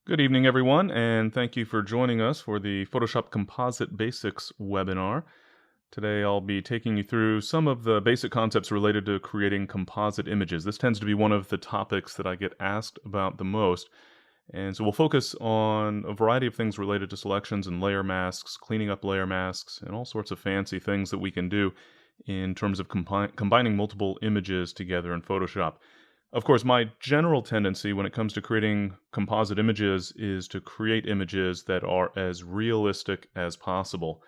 Good evening, everyone, and thank you for joining us for the Photoshop Composite Basics webinar. Today I'll be taking you through some of the basic concepts related to creating composite images. This tends to be one of the topics that I get asked about the most, and so we'll focus on a variety of things related to selections and layer masks, cleaning up layer masks, and all sorts of fancy things that we can do in terms of combining multiple images together in Photoshop. Of course, my general tendency when it comes to creating composite images is to create images that are as realistic as possible.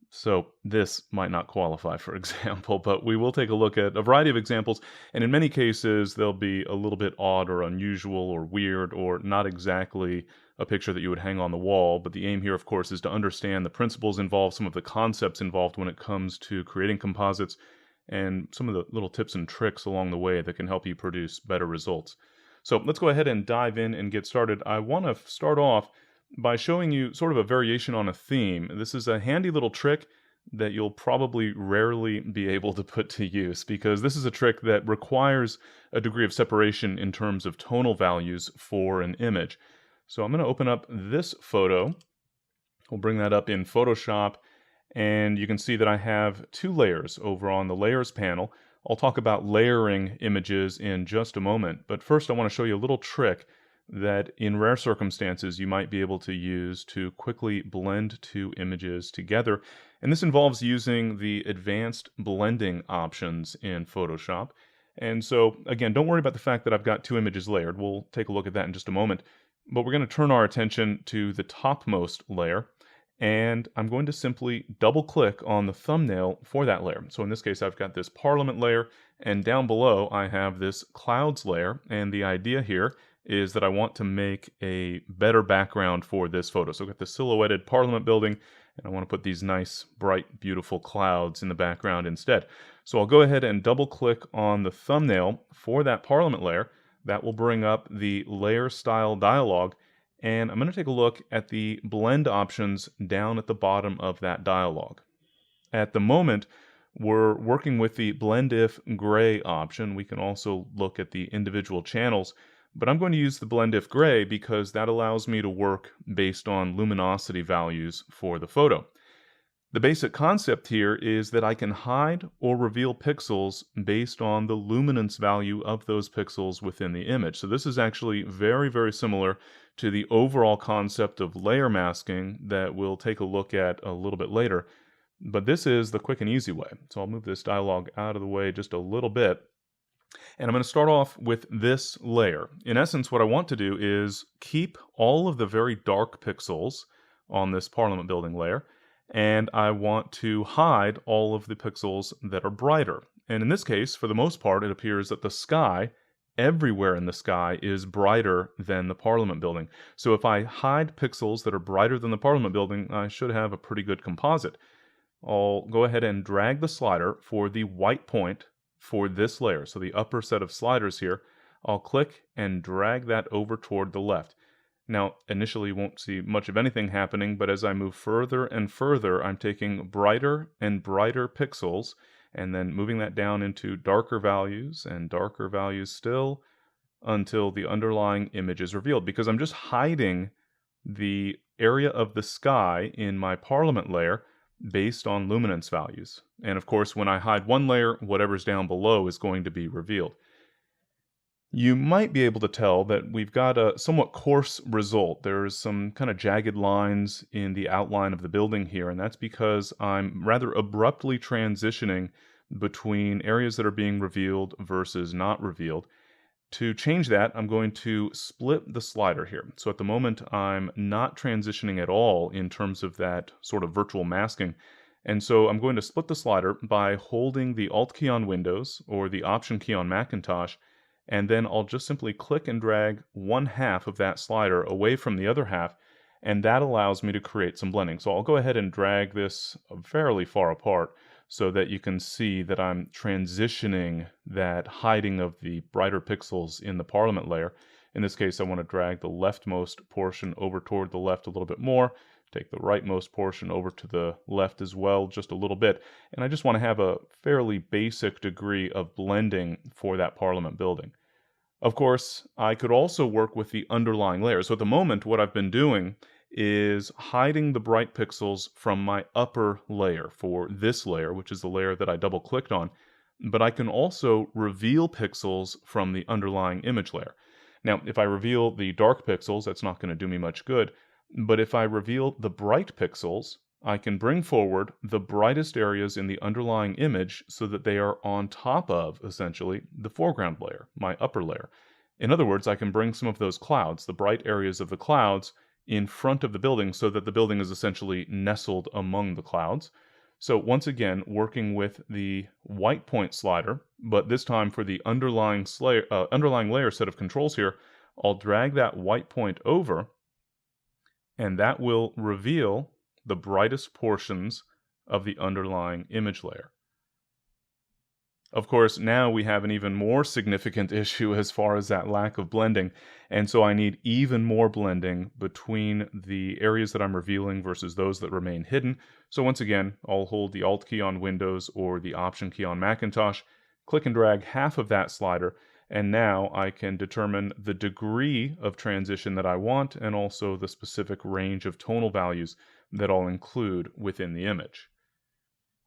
So this might not qualify, for example, but we will take a look at a variety of examples, and in many cases they'll be a little bit odd or unusual or weird or not exactly a picture that you would hang on the wall, but the aim here, of course, is to understand the principles involved, some of the concepts involved when it comes to creating composites, and some of the little tips and tricks along the way that can help you produce better results. So let's go ahead and dive in and get started. I want to start off by showing you sort of a variation on a theme. This is a handy little trick that you'll probably rarely be able to put to use because this is a trick that requires a degree of separation in terms of tonal values for an image. So I'm going to open up this photo. We'll bring that up in Photoshop, and you can see that I have two layers over on the Layers panel. I'll talk about layering images in just a moment, but first I want to show you a little trick that in rare circumstances you might be able to use to quickly blend two images together. And this involves using the advanced blending options in Photoshop. And so, again, don't worry about the fact that I've got two images layered. We'll take a look at that in just a moment. But we're going to turn our attention to the topmost layer, and I'm going to simply double click on the thumbnail for that layer. So in this case, I've got this Parliament layer, and down below I have this Clouds layer, and the idea here is that I want to make a better background for this photo. So I've got the silhouetted Parliament building, and I want to put these nice, bright, beautiful clouds in the background instead. So I'll go ahead and double click on the thumbnail for that Parliament layer. That will bring up the layer style dialog, and I'm going to take a look at the blend options down at the bottom of that dialog. At the moment, we're working with the blend if gray option. We can also look at the individual channels, but I'm going to use the blend if gray because that allows me to work based on luminosity values for the photo. The basic concept here is that I can hide or reveal pixels based on the luminance value of those pixels within the image. So this is actually very, very similar to the overall concept of layer masking that we'll take a look at a little bit later. But this is the quick and easy way. So I'll move this dialog out of the way just a little bit. And I'm going to start off with this layer. In essence, what I want to do is keep all of the very dark pixels on this Parliament building layer, and I want to hide all of the pixels that are brighter. And in this case, for the most part, it appears that the sky, everywhere in the sky, is brighter than the Parliament building. So if I hide pixels that are brighter than the Parliament building, I should have a pretty good composite. I'll go ahead and drag the slider for the white point for this layer. So the upper set of sliders here, I'll click and drag that over toward the left. Now, initially you won't see much of anything happening, but as I move further and further, I'm taking brighter and brighter pixels and then moving that down into darker values and darker values still until the underlying image is revealed, because I'm just hiding the area of the sky in my Parliament layer based on luminance values. And of course, when I hide one layer, whatever's down below is going to be revealed. You might be able to tell that we've got a somewhat coarse result. There's some kind of jagged lines in the outline of the building here, and that's because I'm rather abruptly transitioning between areas that are being revealed versus not revealed. To change that, I'm going to split the slider here. So at the moment, I'm not transitioning at all in terms of that sort of virtual masking. And so I'm going to split the slider by holding the Alt key on Windows or the Option key on Macintosh, and then I'll just simply click and drag one half of that slider away from the other half, and that allows me to create some blending. So I'll go ahead and drag this fairly far apart so that you can see that I'm transitioning that hiding of the brighter pixels in the Parliament layer. In this case, I want to drag the leftmost portion over toward the left a little bit more, take the rightmost portion over to the left as well, just a little bit. And I just want to have a fairly basic degree of blending for that Parliament building. Of course, I could also work with the underlying layer. So at the moment, what I've been doing is hiding the bright pixels from my upper layer for this layer, which is the layer that I double clicked on. But I can also reveal pixels from the underlying image layer. Now, if I reveal the dark pixels, that's not going to do me much good. But if I reveal the bright pixels, I can bring forward the brightest areas in the underlying image so that they are on top of, essentially, the foreground layer, my upper layer. In other words, I can bring some of those clouds, the bright areas of the clouds, in front of the building so that the building is essentially nestled among the clouds. So once again, working with the white point slider, but this time for the underlying layer set of controls here, I'll drag that white point over, and that will reveal the brightest portions of the underlying image layer. Of course, now we have an even more significant issue as far as that lack of blending, and so I need even more blending between the areas that I'm revealing versus those that remain hidden. So once again, I'll hold the Alt key on Windows or the Option key on Macintosh, click and drag half of that slider, and now I can determine the degree of transition that I want and also the specific range of tonal values that I'll include within the image.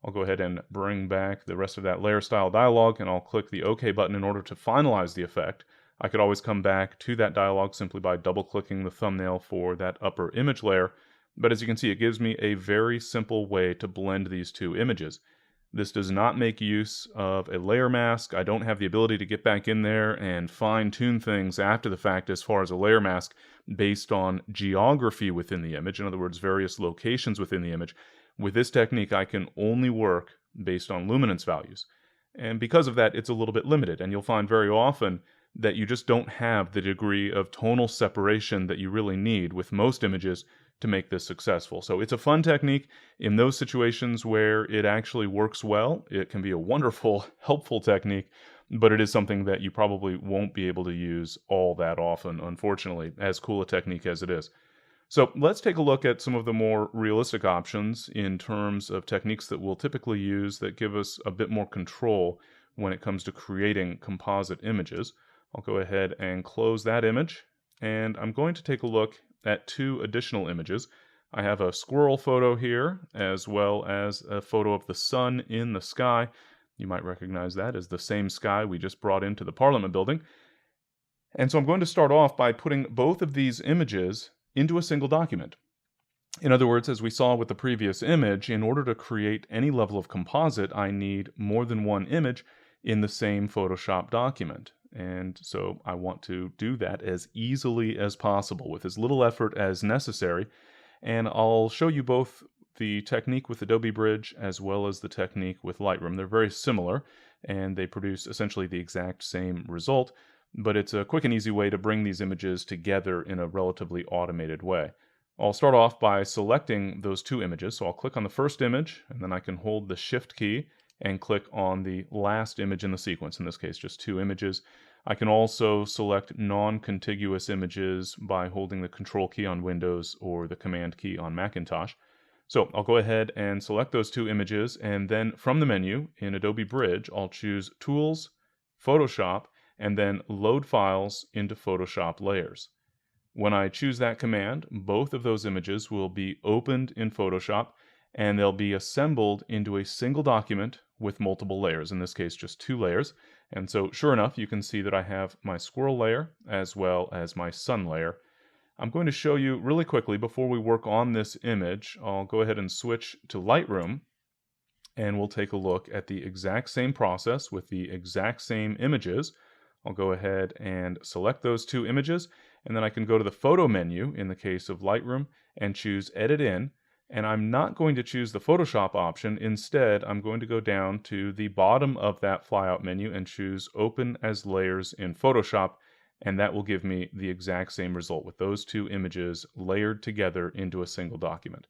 I'll go ahead and bring back the rest of that layer style dialog, and I'll click the OK button in order to finalize the effect. I could always come back to that dialog simply by double clicking the thumbnail for that upper image layer, but as you can see, it gives me a very simple way to blend these two images. This does not make use of a layer mask. I don't have the ability to get back in there and fine-tune things after the fact as far as a layer mask based on geography within the image, in other words, various locations within the image. With this technique, I can only work based on luminance values. And because of that, it's a little bit limited, and you'll find very often that you just don't have the degree of tonal separation that you really need with most images to make this successful. So it's a fun technique. In those situations where it actually works well, it can be a wonderful, helpful technique, but it is something that you probably won't be able to use all that often, unfortunately, as cool a technique as it is. So let's take a look at some of the more realistic options in terms of techniques that we'll typically use that give us a bit more control when it comes to creating composite images. I'll go ahead and close that image, and I'm going to take a look at two additional images. I have a squirrel photo here, as well as a photo of the sun in the sky. You might recognize that as the same sky we just brought into the Parliament building. And so I'm going to start off by putting both of these images into a single document. In other words, as we saw with the previous image, in order to create any level of composite, I need more than one image in the same Photoshop document. And so I want to do that as easily as possible with as little effort as necessary. And I'll show you both the technique with Adobe Bridge as well as the technique with Lightroom. They're very similar, and they produce essentially the exact same result, but it's a quick and easy way to bring these images together in a relatively automated way. I'll start off by selecting those two images. So I'll click on the first image, and then I can hold the Shift key and click on the last image in the sequence, in this case just two images. I can also select non-contiguous images by holding the Control key on Windows or the Command key on Macintosh. So I'll go ahead and select those two images, and then from the menu in Adobe Bridge, I'll choose Tools, Photoshop, and then Load Files into Photoshop Layers. When I choose that command, both of those images will be opened in Photoshop, and they'll be assembled into a single document with multiple layers, in this case just two layers. And so sure enough, you can see that I have my squirrel layer as well as my sun layer. I'm going to show you really quickly before we work on this image. I'll go ahead and switch to Lightroom, and we'll take a look at the exact same process with the exact same images. I'll go ahead and select those two images, and then I can go to the photo menu in the case of Lightroom and choose Edit In, and I'm not going to choose the Photoshop option. Instead, I'm going to go down to the bottom of that flyout menu and choose Open as Layers in Photoshop, and that will give me the exact same result with those two images layered together into a single document.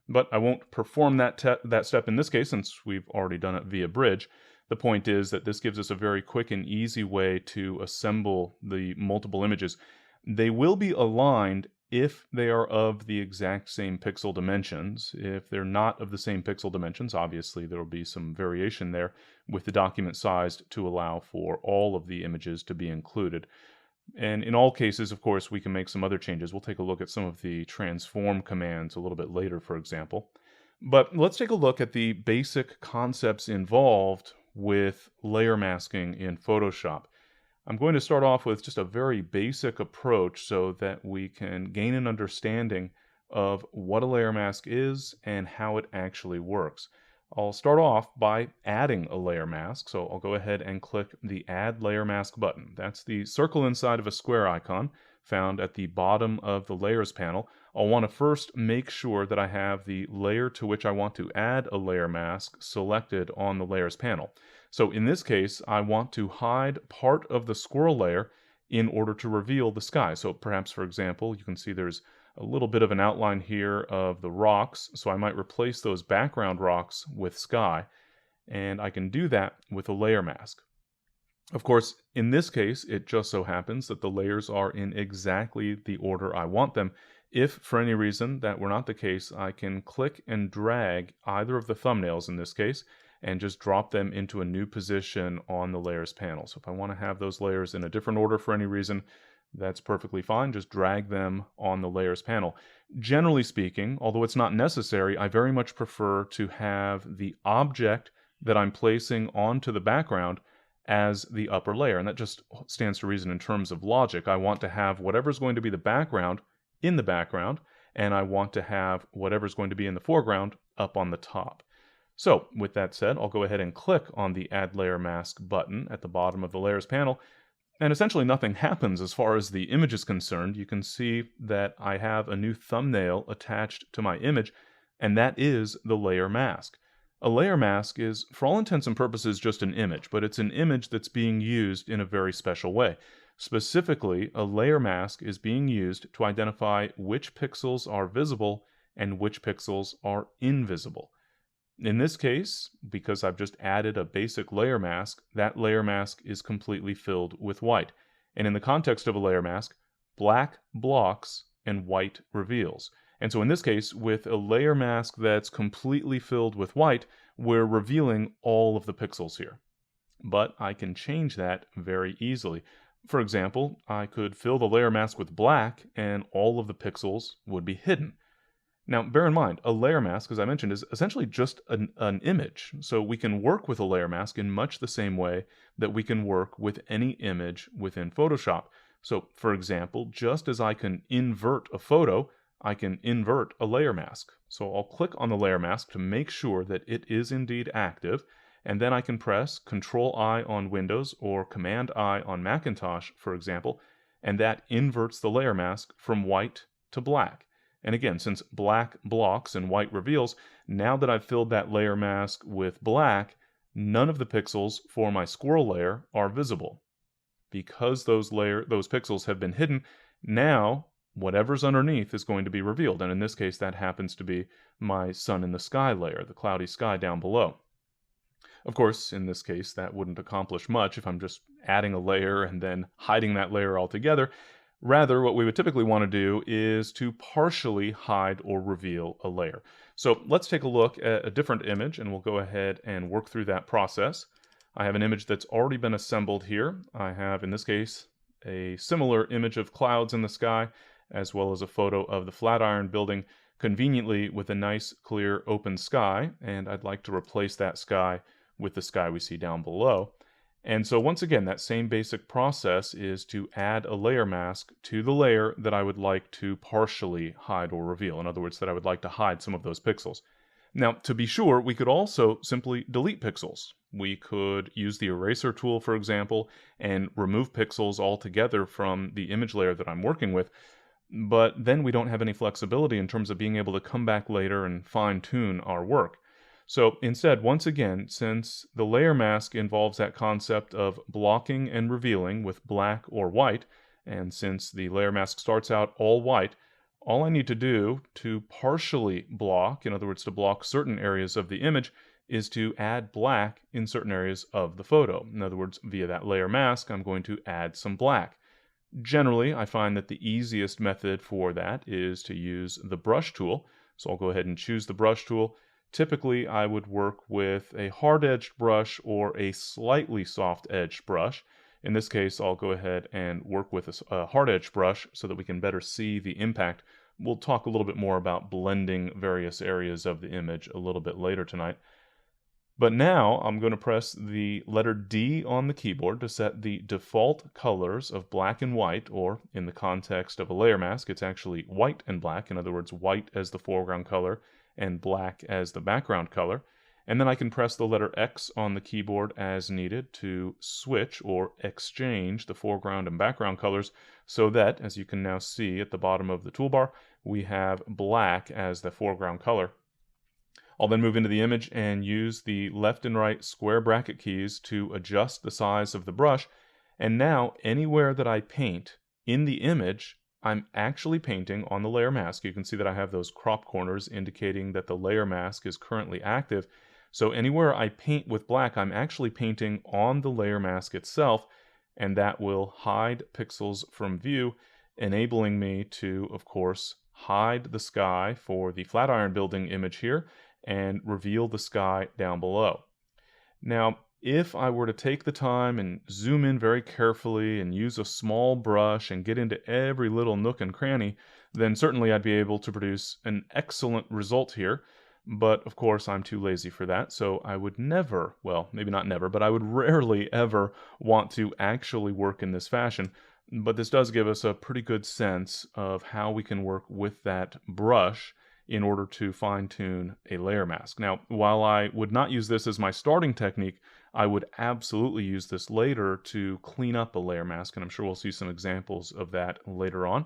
But I won't perform that step in this case since we've already done it via Bridge. The point is that this gives us a very quick and easy way to assemble the multiple images. They will be aligned if they are of the exact same pixel dimensions. If they're not of the same pixel dimensions, obviously there will be some variation there with the document sized to allow for all of the images to be included. And in all cases, of course, we can make some other changes. We'll take a look at some of the transform commands a little bit later, for example. But let's take a look at the basic concepts involved with layer masking in Photoshop. I'm going to start off with just a very basic approach so that we can gain an understanding of what a layer mask is and how it actually works. I'll start off by adding a layer mask, so I'll go ahead and click the Add Layer Mask button. That's the circle inside of a square icon found at the bottom of the Layers panel. I'll want to first make sure that I have the layer to which I want to add a layer mask selected on the Layers panel. So in this case, I want to hide part of the squirrel layer in order to reveal the sky. So perhaps, for example, you can see there's a little bit of an outline here of the rocks, so I might replace those background rocks with sky, and I can do that with a layer mask. Of course, in this case, it just so happens that the layers are in exactly the order I want them. If, for any reason, that were not the case, I can click and drag either of the thumbnails in this case, and just drop them into a new position on the layers panel. So if I want to have those layers in a different order for any reason, that's perfectly fine. Just drag them on the layers panel. Generally speaking, although it's not necessary, I very much prefer to have the object that I'm placing onto the background as the upper layer. And that just stands to reason in terms of logic. I want to have whatever's going to be the background in the background, and I want to have whatever's going to be in the foreground up on the top. So with that said, I'll go ahead and click on the Add Layer Mask button at the bottom of the Layers panel, and essentially nothing happens as far as the image is concerned. You can see that I have a new thumbnail attached to my image, and that is the layer mask. A layer mask is, for all intents and purposes, just an image, but it's an image that's being used in a very special way. Specifically, a layer mask is being used to identify which pixels are visible and which pixels are invisible. In this case, because I've just added a basic layer mask, that layer mask is completely filled with white. And in the context of a layer mask, black blocks and white reveals. And so in this case, with a layer mask that's completely filled with white, we're revealing all of the pixels here. But I can change that very easily. For example, I could fill the layer mask with black and all of the pixels would be hidden. Now, bear in mind, a layer mask, as I mentioned, is essentially just an image. So we can work with a layer mask in much the same way that we can work with any image within Photoshop. So, for example, just as I can invert a photo, I can invert a layer mask. So I'll click on the layer mask to make sure that it is indeed active, and then I can press Control-I on Windows or Command-I on Macintosh, for example, and that inverts the layer mask from white to black. And again, since black blocks and white reveals, now that I've filled that layer mask with black, none of the pixels for my squirrel layer are visible. Because those pixels have been hidden, now whatever's underneath is going to be revealed. And in this case, that happens to be my sun in the sky layer, the cloudy sky down below. Of course, in this case, that wouldn't accomplish much if I'm just adding a layer and then hiding that layer altogether. Rather, what we would typically want to do is to partially hide or reveal a layer. So let's take a look at a different image, and we'll go ahead and work through that process. I have an image that's already been assembled here. I have, in this case, a similar image of clouds in the sky, as well as a photo of the Flatiron Building, conveniently with a nice, clear, open sky, and I'd like to replace that sky with the sky we see down below. And so once again, that same basic process is to add a layer mask to the layer that I would like to partially hide or reveal. In other words, that I would like to hide some of those pixels. Now, to be sure, we could also simply delete pixels. We could use the eraser tool, for example, and remove pixels altogether from the image layer that I'm working with. But then we don't have any flexibility in terms of being able to come back later and fine-tune our work. So instead, once again, since the layer mask involves that concept of blocking and revealing with black or white, and since the layer mask starts out all white, all I need to do to partially block, in other words, to block certain areas of the image, is to add black in certain areas of the photo. In other words, via that layer mask, I'm going to add some black. Generally, I find that the easiest method for that is to use the brush tool. So I'll go ahead and choose the brush tool. Typically, I would work with a hard-edged brush or a slightly soft-edged brush. In this case, I'll go ahead and work with a hard edge brush so that we can better see the impact. We'll talk a little bit more about blending various areas of the image a little bit later tonight. But now I'm going to press the letter D on the keyboard to set the default colors of black and white, or in the context of a layer mask, it's actually white and black. In other words, white as the foreground color and black as the background color. And then I can press the letter X on the keyboard as needed to switch or exchange the foreground and background colors so that, as you can now see at the bottom of the toolbar, we have black as the foreground color. I'll then move into the image and use the left and right square bracket keys to adjust the size of the brush. And now anywhere that I paint in the image, I'm actually painting on the layer mask. You can see that I have those crop corners indicating that the layer mask is currently active. So anywhere I paint with black, I'm actually painting on the layer mask itself, and that will hide pixels from view, enabling me to, of course, hide the sky for the Flatiron Building image here, and reveal the sky down below. Now, if I were to take the time and zoom in very carefully and use a small brush and get into every little nook and cranny, then certainly I'd be able to produce an excellent result here. But of course, I'm too lazy for that, so I would never, well, maybe not never, but I would rarely ever want to actually work in this fashion. But this does give us a pretty good sense of how we can work with that brush in order to fine-tune a layer mask. Now, while I would not use this as my starting technique, I would absolutely use this later to clean up a layer mask, and I'm sure we'll see some examples of that later on.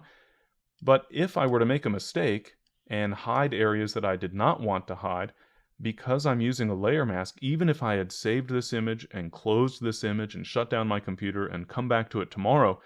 But if I were to make a mistake and hide areas that I did not want to hide, because I'm using a layer mask, even if I had saved this image and closed this image and shut down my computer and come back to it tomorrow,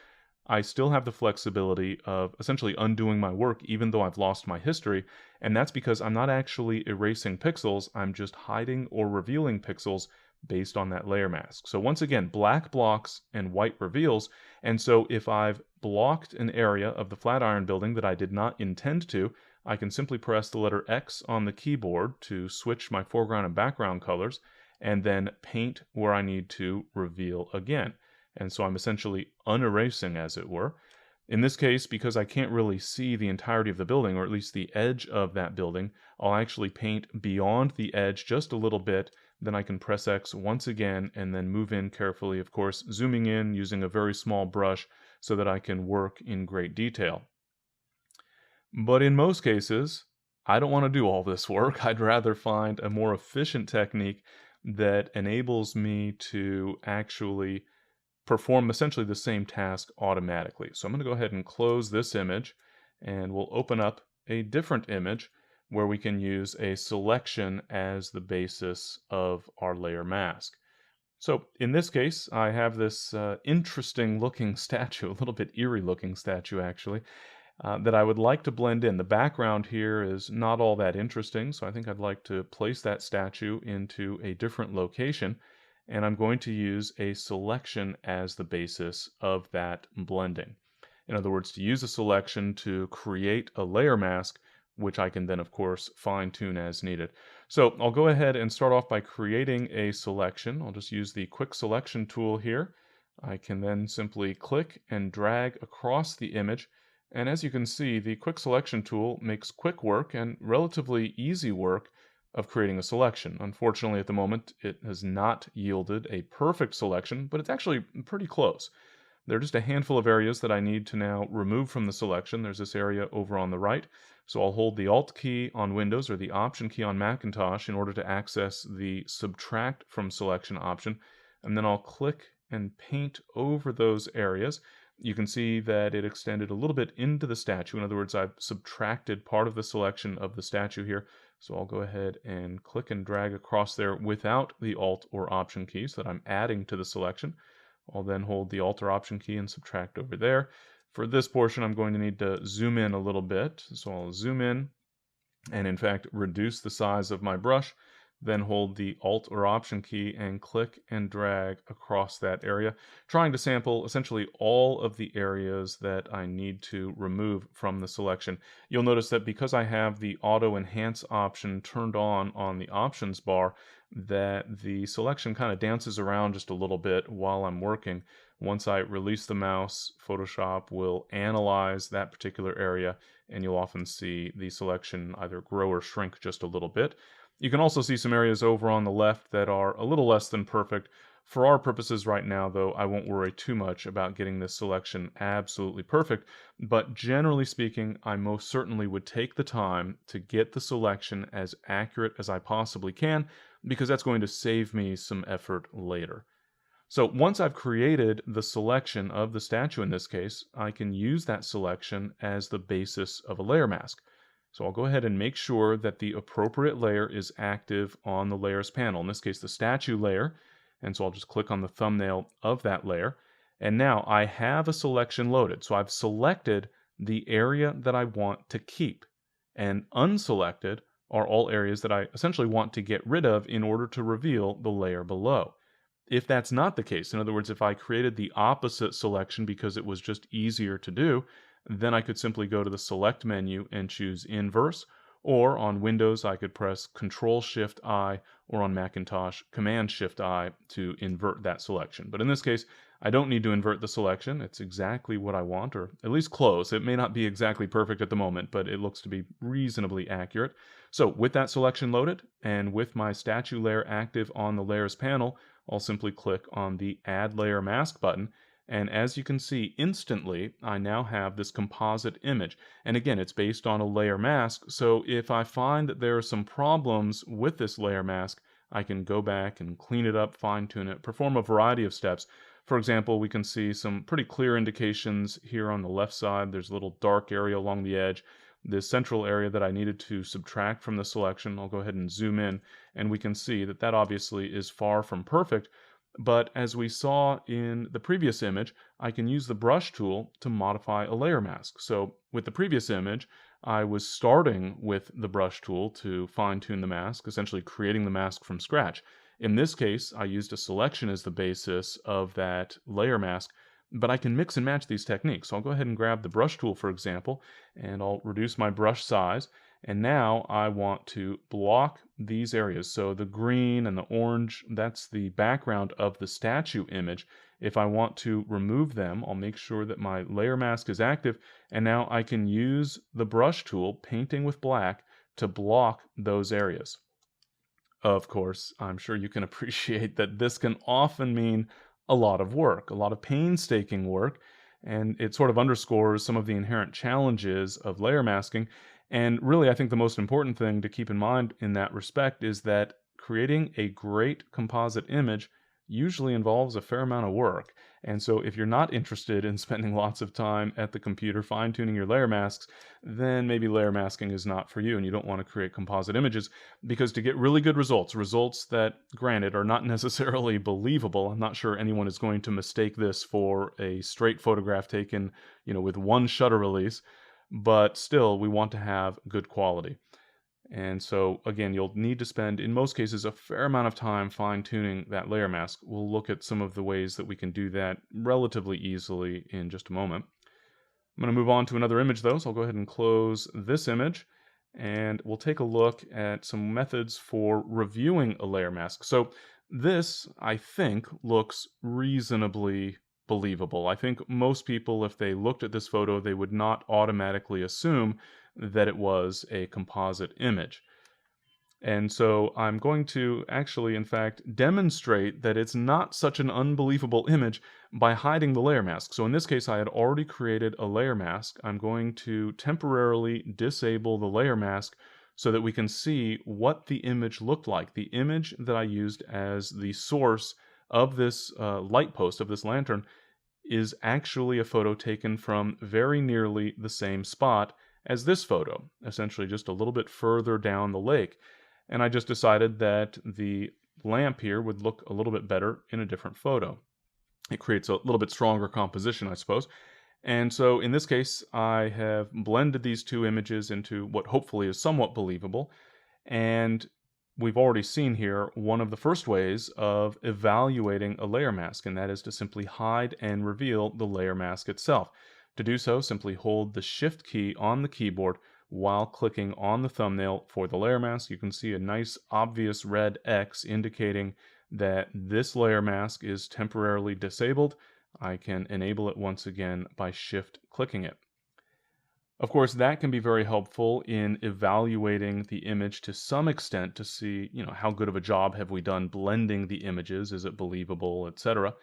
I still have the flexibility of essentially undoing my work even though I've lost my history, and that's because I'm not actually erasing pixels, I'm just hiding or revealing pixels based on that layer mask. So once again, black blocks and white reveals, and so if I've blocked an area of the Flatiron Building that I did not intend to, I can simply press the letter X on the keyboard to switch my foreground and background colors, and then paint where I need to reveal again. And so I'm essentially unerasing, as it were. In this case, because I can't really see the entirety of the building, or at least the edge of that building, I'll actually paint beyond the edge just a little bit. Then I can press X once again and then move in carefully, of course, zooming in using a very small brush so that I can work in great detail. But in most cases, I don't want to do all this work. I'd rather find a more efficient technique that enables me to actually perform essentially the same task automatically. So I'm going to go ahead and close this image, and we'll open up a different image where we can use a selection as the basis of our layer mask. So in this case, I have this interesting looking statue, a little bit eerie looking statue actually, that I would like to blend in. The background here is not all that interesting, so I think I'd like to place that statue into a different location. And I'm going to use a selection as the basis of that blending. In other words, to use a selection to create a layer mask, which I can then, of course, fine-tune as needed. So I'll go ahead and start off by creating a selection. I'll just use the quick selection tool here. I can then simply click and drag across the image. And as you can see, the quick selection tool makes quick work and relatively easy work of creating a selection. Unfortunately, at the moment, it has not yielded a perfect selection, but it's actually pretty close. There are just a handful of areas that I need to now remove from the selection. There's this area over on the right. So I'll hold the Alt key on Windows or the Option key on Macintosh in order to access the Subtract from Selection option. And then I'll click and paint over those areas. You can see that it extended a little bit into the statue. In other words, I've subtracted part of the selection of the statue here. So I'll go ahead and click and drag across there without the Alt or Option key so that I'm adding to the selection. I'll then hold the Alt or Option key and subtract over there. For this portion, I'm going to need to zoom in a little bit. So I'll zoom in and in fact reduce the size of my brush, then hold the Alt or Option key and click and drag across that area, trying to sample essentially all of the areas that I need to remove from the selection. You'll notice that because I have the Auto Enhance option turned on the options bar, that the selection kind of dances around just a little bit while I'm working. Once I release the mouse, Photoshop will analyze that particular area, and you'll often see the selection either grow or shrink just a little bit. You can also see some areas over on the left that are a little less than perfect. For our purposes right now, though, I won't worry too much about getting this selection absolutely perfect, but generally speaking, I most certainly would take the time to get the selection as accurate as I possibly can, because that's going to save me some effort later. So once I've created the selection of the statue in this case, I can use that selection as the basis of a layer mask. So I'll go ahead and make sure that the appropriate layer is active on the layers panel, in this case the statue layer, and so I'll just click on the thumbnail of that layer. And now I have a selection loaded. So I've selected the area that I want to keep, and unselected are all areas that I essentially want to get rid of in order to reveal the layer below. If that's not the case, in other words, if I created the opposite selection because it was just easier to do, then I could simply go to the Select menu and choose Inverse, or on Windows I could press Control-Shift-I, or on Macintosh Command-Shift-I to invert that selection. But in this case, I don't need to invert the selection. It's exactly what I want, or at least close. It may not be exactly perfect at the moment, but it looks to be reasonably accurate. So with that selection loaded, and with my statue layer active on the Layers panel, I'll simply click on the Add Layer Mask button, and as you can see instantly, I now have this composite image. And again, it's based on a layer mask, so if I find that there are some problems with this layer mask, I can go back and clean it up, fine-tune it, perform a variety of steps. For example, we can see some pretty clear indications here on the left side. There's a little dark area along the edge. This central area that I needed to subtract from the selection, I'll go ahead and zoom in, and we can see that that obviously is far from perfect. But as we saw in the previous image, I can use the brush tool to modify a layer mask. So with the previous image, I was starting with the brush tool to fine-tune the mask, essentially creating the mask from scratch. In this case, I used a selection as the basis of that layer mask, but I can mix and match these techniques. So I'll go ahead and grab the brush tool, for example, and I'll reduce my brush size. And now I want to block these areas. So the green and the orange, that's the background of the statue image. If I want to remove them, I'll make sure that my layer mask is active. And now I can use the brush tool, painting with black, to block those areas. Of course, I'm sure you can appreciate that this can often mean a lot of work, a lot of painstaking work, and it sort of underscores some of the inherent challenges of layer masking. And really, I think the most important thing to keep in mind in that respect is that creating a great composite image usually involves a fair amount of work. And so if you're not interested in spending lots of time at the computer fine-tuning your layer masks, then maybe layer masking is not for you and you don't want to create composite images, because to get really good results that, granted, are not necessarily believable, I'm not sure anyone is going to mistake this for a straight photograph taken, with one shutter release, but still we want to have good quality. And so, again, you'll need to spend, in most cases, a fair amount of time fine-tuning that layer mask. We'll look at some of the ways that we can do that relatively easily in just a moment. I'm going to move on to another image, though, so I'll go ahead and close this image, and we'll take a look at some methods for reviewing a layer mask. So this, I think, looks reasonably believable. I think most people, if they looked at this photo, they would not automatically assume that it was a composite image. And so I'm going to actually, in fact, demonstrate that it's not such an unbelievable image by hiding the layer mask. So in this case, I had already created a layer mask. I'm going to temporarily disable the layer mask so that we can see what the image looked like. The image that I used as the source of this light post, of this lantern, is actually a photo taken from very nearly the same spot as this photo, essentially just a little bit further down the lake. And I just decided that the lamp here would look a little bit better in a different photo. It creates a little bit stronger composition, I suppose. And so in this case, I have blended these two images into what hopefully is somewhat believable. And we've already seen here one of the first ways of evaluating a layer mask, and that is to simply hide and reveal the layer mask itself. To do so, simply hold the Shift key on the keyboard while clicking on the thumbnail for the layer mask. You can see a nice obvious red X indicating that this layer mask is temporarily disabled. I can enable it once again by shift-clicking it. Of course, that can be very helpful in evaluating the image to some extent to see, how good of a job have we done blending the images, is it believable, etc.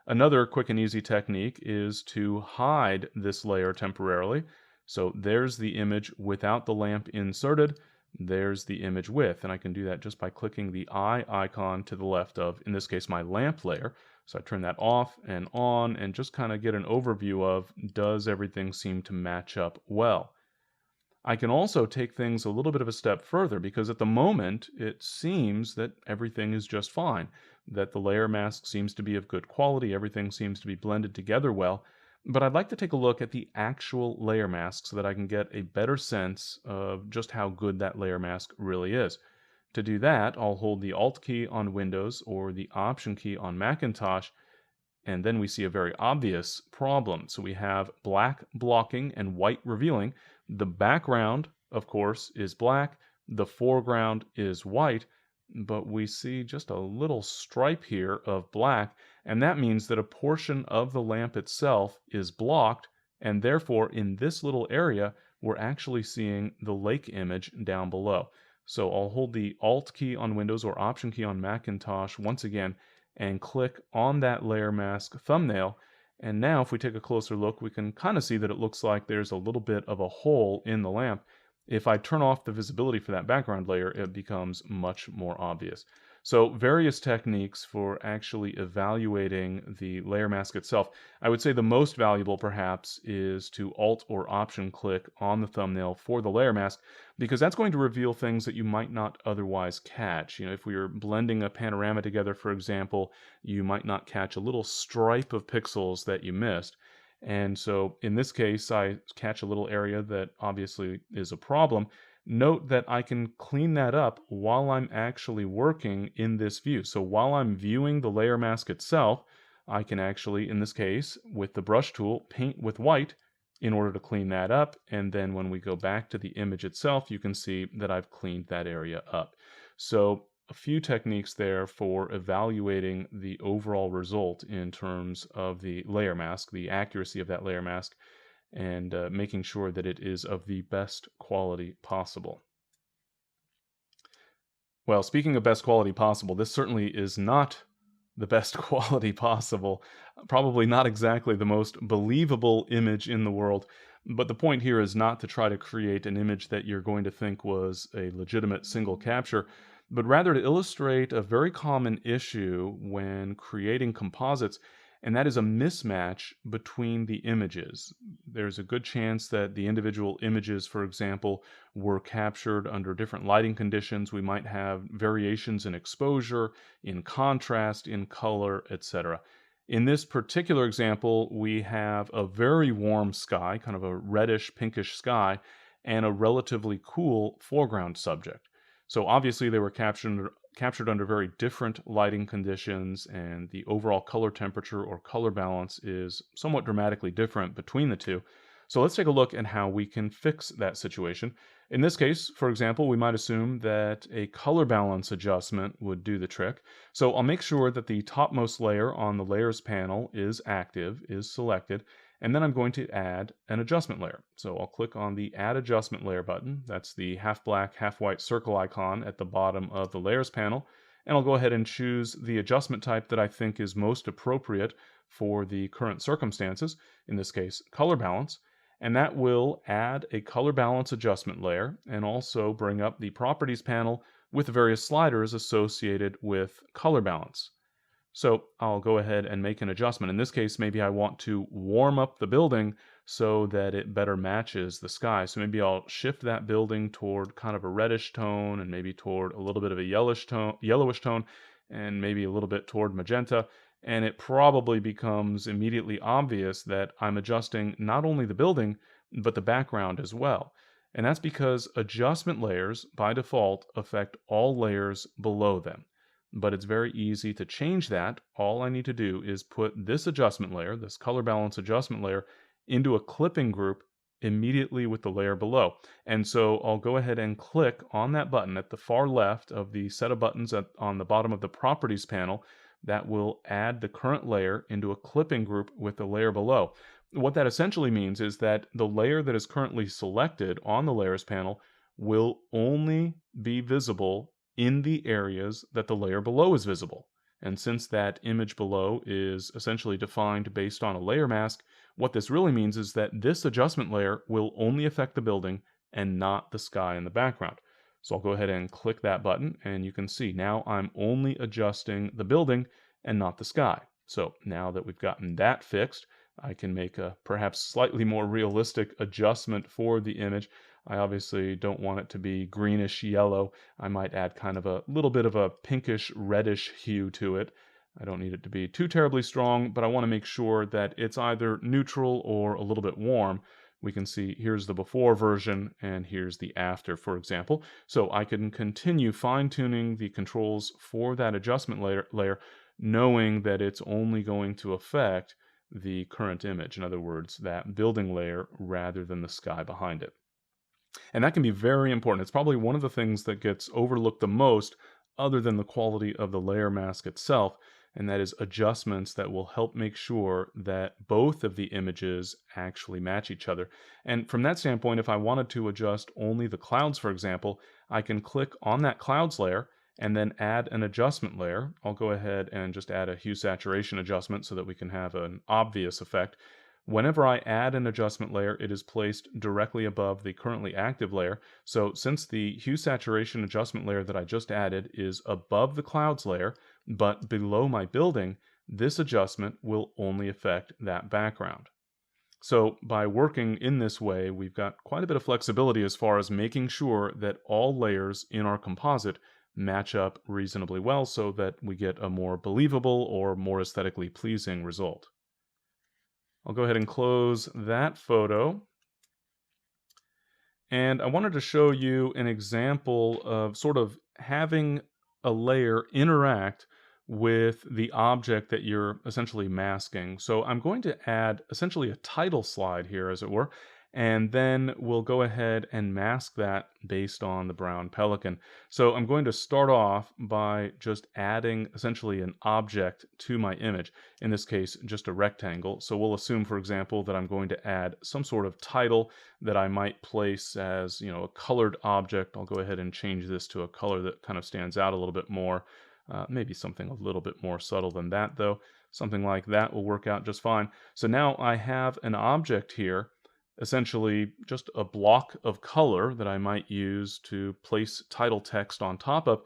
Another quick and easy technique is to hide this layer temporarily. So there's the image without the lamp inserted, there's the image with, and I can do that just by clicking the eye icon to the left of, in this case, my lamp layer. So I turn that off and on and just kind of get an overview of, does everything seem to match up well? I can also take things a little bit of a step further because at the moment it seems that everything is just fine, that the layer mask seems to be of good quality, everything seems to be blended together well, but I'd like to take a look at the actual layer mask so that I can get a better sense of just how good that layer mask really is. To do that, I'll hold the Alt key on Windows or the Option key on Macintosh, and then we see a very obvious problem. So we have black blocking and white revealing. The background, of course, is black. The foreground is white, but we see just a little stripe here of black, and that means that a portion of the lamp itself is blocked, and therefore in this little area, we're actually seeing the lake image down below. So I'll hold the Alt key on Windows or Option key on Macintosh once again, and click on that layer mask thumbnail. And now if we take a closer look, we can kind of see that it looks like there's a little bit of a hole in the lamp. If I turn off the visibility for that background layer, it becomes much more obvious. So various techniques for actually evaluating the layer mask itself. I would say the most valuable perhaps is to Alt or Option click on the thumbnail for the layer mask, because that's going to reveal things that you might not otherwise catch. If we were blending a panorama together, for example, you might not catch a little stripe of pixels that you missed. And so in this case, I catch a little area that obviously is a problem. Note that I can clean that up while I'm actually working in this view. So while I'm viewing the layer mask itself, I can actually, in this case, with the brush tool, paint with white in order to clean that up. And then when we go back to the image itself, you can see that I've cleaned that area up. So a few techniques there for evaluating the overall result in terms of the layer mask, the accuracy of that layer mask, and making sure that it is of the best quality possible. Well, speaking of best quality possible, this certainly is not the best quality possible. Probably not exactly the most believable image in the world, but the point here is not to try to create an image that you're going to think was a legitimate single capture, but rather to illustrate a very common issue when creating composites, and that is a mismatch between the images. There's a good chance that the individual images, for example, were captured under different lighting conditions. We might have variations in exposure, in contrast, in color, etc. In this particular example, we have a very warm sky, kind of a reddish, pinkish sky, and a relatively cool foreground subject. So obviously they were captured under very different lighting conditions, and the overall color temperature or color balance is somewhat dramatically different between the two. So let's take a look at how we can fix that situation. In this case, for example, we might assume that a color balance adjustment would do the trick. So I'll make sure that the topmost layer on the layers panel is active, is selected, and then I'm going to add an adjustment layer. So I'll click on the Add Adjustment Layer button. That's the half black, half white circle icon at the bottom of the layers panel. And I'll go ahead and choose the adjustment type that I think is most appropriate for the current circumstances, in this case, color balance. And that will add a color balance adjustment layer and also bring up the Properties panel with various sliders associated with color balance. So I'll go ahead and make an adjustment. In this case, maybe I want to warm up the building so that it better matches the sky. So maybe I'll shift that building toward kind of a reddish tone and maybe toward a little bit of a yellowish tone, and maybe a little bit toward magenta. And it probably becomes immediately obvious that I'm adjusting not only the building, but the background as well. And that's because adjustment layers, by default, affect all layers below them. But it's very easy to change that. All I need to do is put this adjustment layer, this color balance adjustment layer, into a clipping group immediately with the layer below. And so I'll go ahead and click on that button at the far left of the set of buttons on the bottom of the Properties panel. that will add the current layer into a clipping group with the layer below. What that essentially means is that the layer that is currently selected on the layers panel will only be visible in the areas that the layer below is visible. And since that image below is essentially defined based on a layer mask, what this really means is that this adjustment layer will only affect the building and not the sky in the background. So I'll go ahead and click that button, and you can see now I'm only adjusting the building and not the sky. So now that we've gotten that fixed, I can make a perhaps slightly more realistic adjustment for the image. I obviously don't want it to be greenish yellow. I might add kind of a little bit of a pinkish reddish hue to it. I don't need it to be too terribly strong, but I want to make sure that it's either neutral or a little bit warm. We can see here's the before version and here's the after, for example. So I can continue fine-tuning the controls for that adjustment layer, knowing that it's only going to affect the current image. In other words, that building layer rather than the sky behind it. And that can be very important. It's probably one of the things that gets overlooked the most other than the quality of the layer mask itself, and that is adjustments that will help make sure that both of the images actually match each other. And from that standpoint, if I wanted to adjust only the clouds, for example, I can click on that clouds layer and then add an adjustment layer. I'll go ahead and just add a hue saturation adjustment so that we can have an obvious effect. Whenever I add an adjustment layer, it is placed directly above the currently active layer. So since the hue saturation adjustment layer that I just added is above the clouds layer, but below my building, this adjustment will only affect that background. So by working in this way, we've got quite a bit of flexibility as far as making sure that all layers in our composite match up reasonably well so that we get a more believable or more aesthetically pleasing result. I'll go ahead and close that photo. And I wanted to show you an example of sort of having a layer interact with the object that you're essentially masking. So I'm going to add essentially a title slide here, as it were, and then we'll go ahead and mask that based on the brown pelican. So I'm going to start off by just adding essentially an object to my image, in this case just a rectangle. So we'll assume, for example, that I'm going to add some sort of title that I might place as, a colored object. I'll go ahead and change this to a color that kind of stands out a little bit more. Maybe something a little bit more subtle than that, though. Something like that will work out just fine. So now I have an object here, essentially just a block of color that I might use to place title text on top of,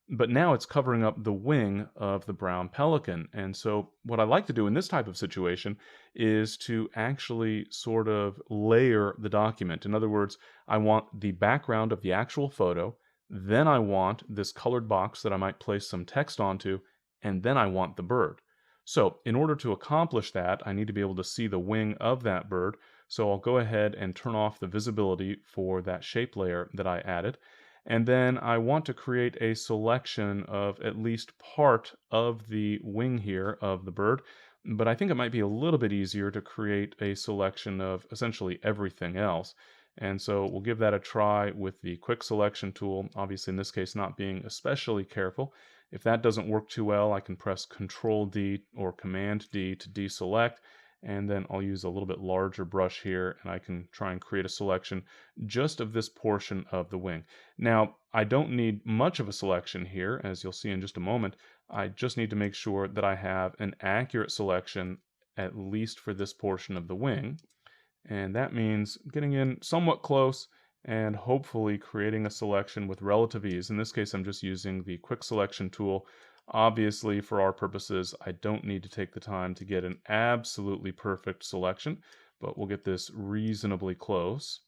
but now it's covering up the wing of the brown pelican. And so what I like to do in this type of situation is to actually sort of layer the document. In other words, I want the background of the actual photo, then I want this colored box that I might place some text onto, and then I want the bird. So in order to accomplish that, I need to be able to see the wing of that bird. So I'll go ahead and turn off the visibility for that shape layer that I added. And then I want to create a selection of at least part of the wing here of the bird. But I think it might be a little bit easier to create a selection of essentially everything else. And so we'll give that a try with the quick selection tool, obviously in this case not being especially careful. If that doesn't work too well, I can press Control D or Command D to deselect, and then I'll use a little bit larger brush here and I can try and create a selection just of this portion of the wing. Now, I don't need much of a selection here, as you'll see in just a moment. I just need to make sure that I have an accurate selection, at least for this portion of the wing. And that means getting in somewhat close and hopefully creating a selection with relative ease. In this case, I'm just using the quick selection tool. Obviously, for our purposes, I don't need to take the time to get an absolutely perfect selection, but we'll get this reasonably close.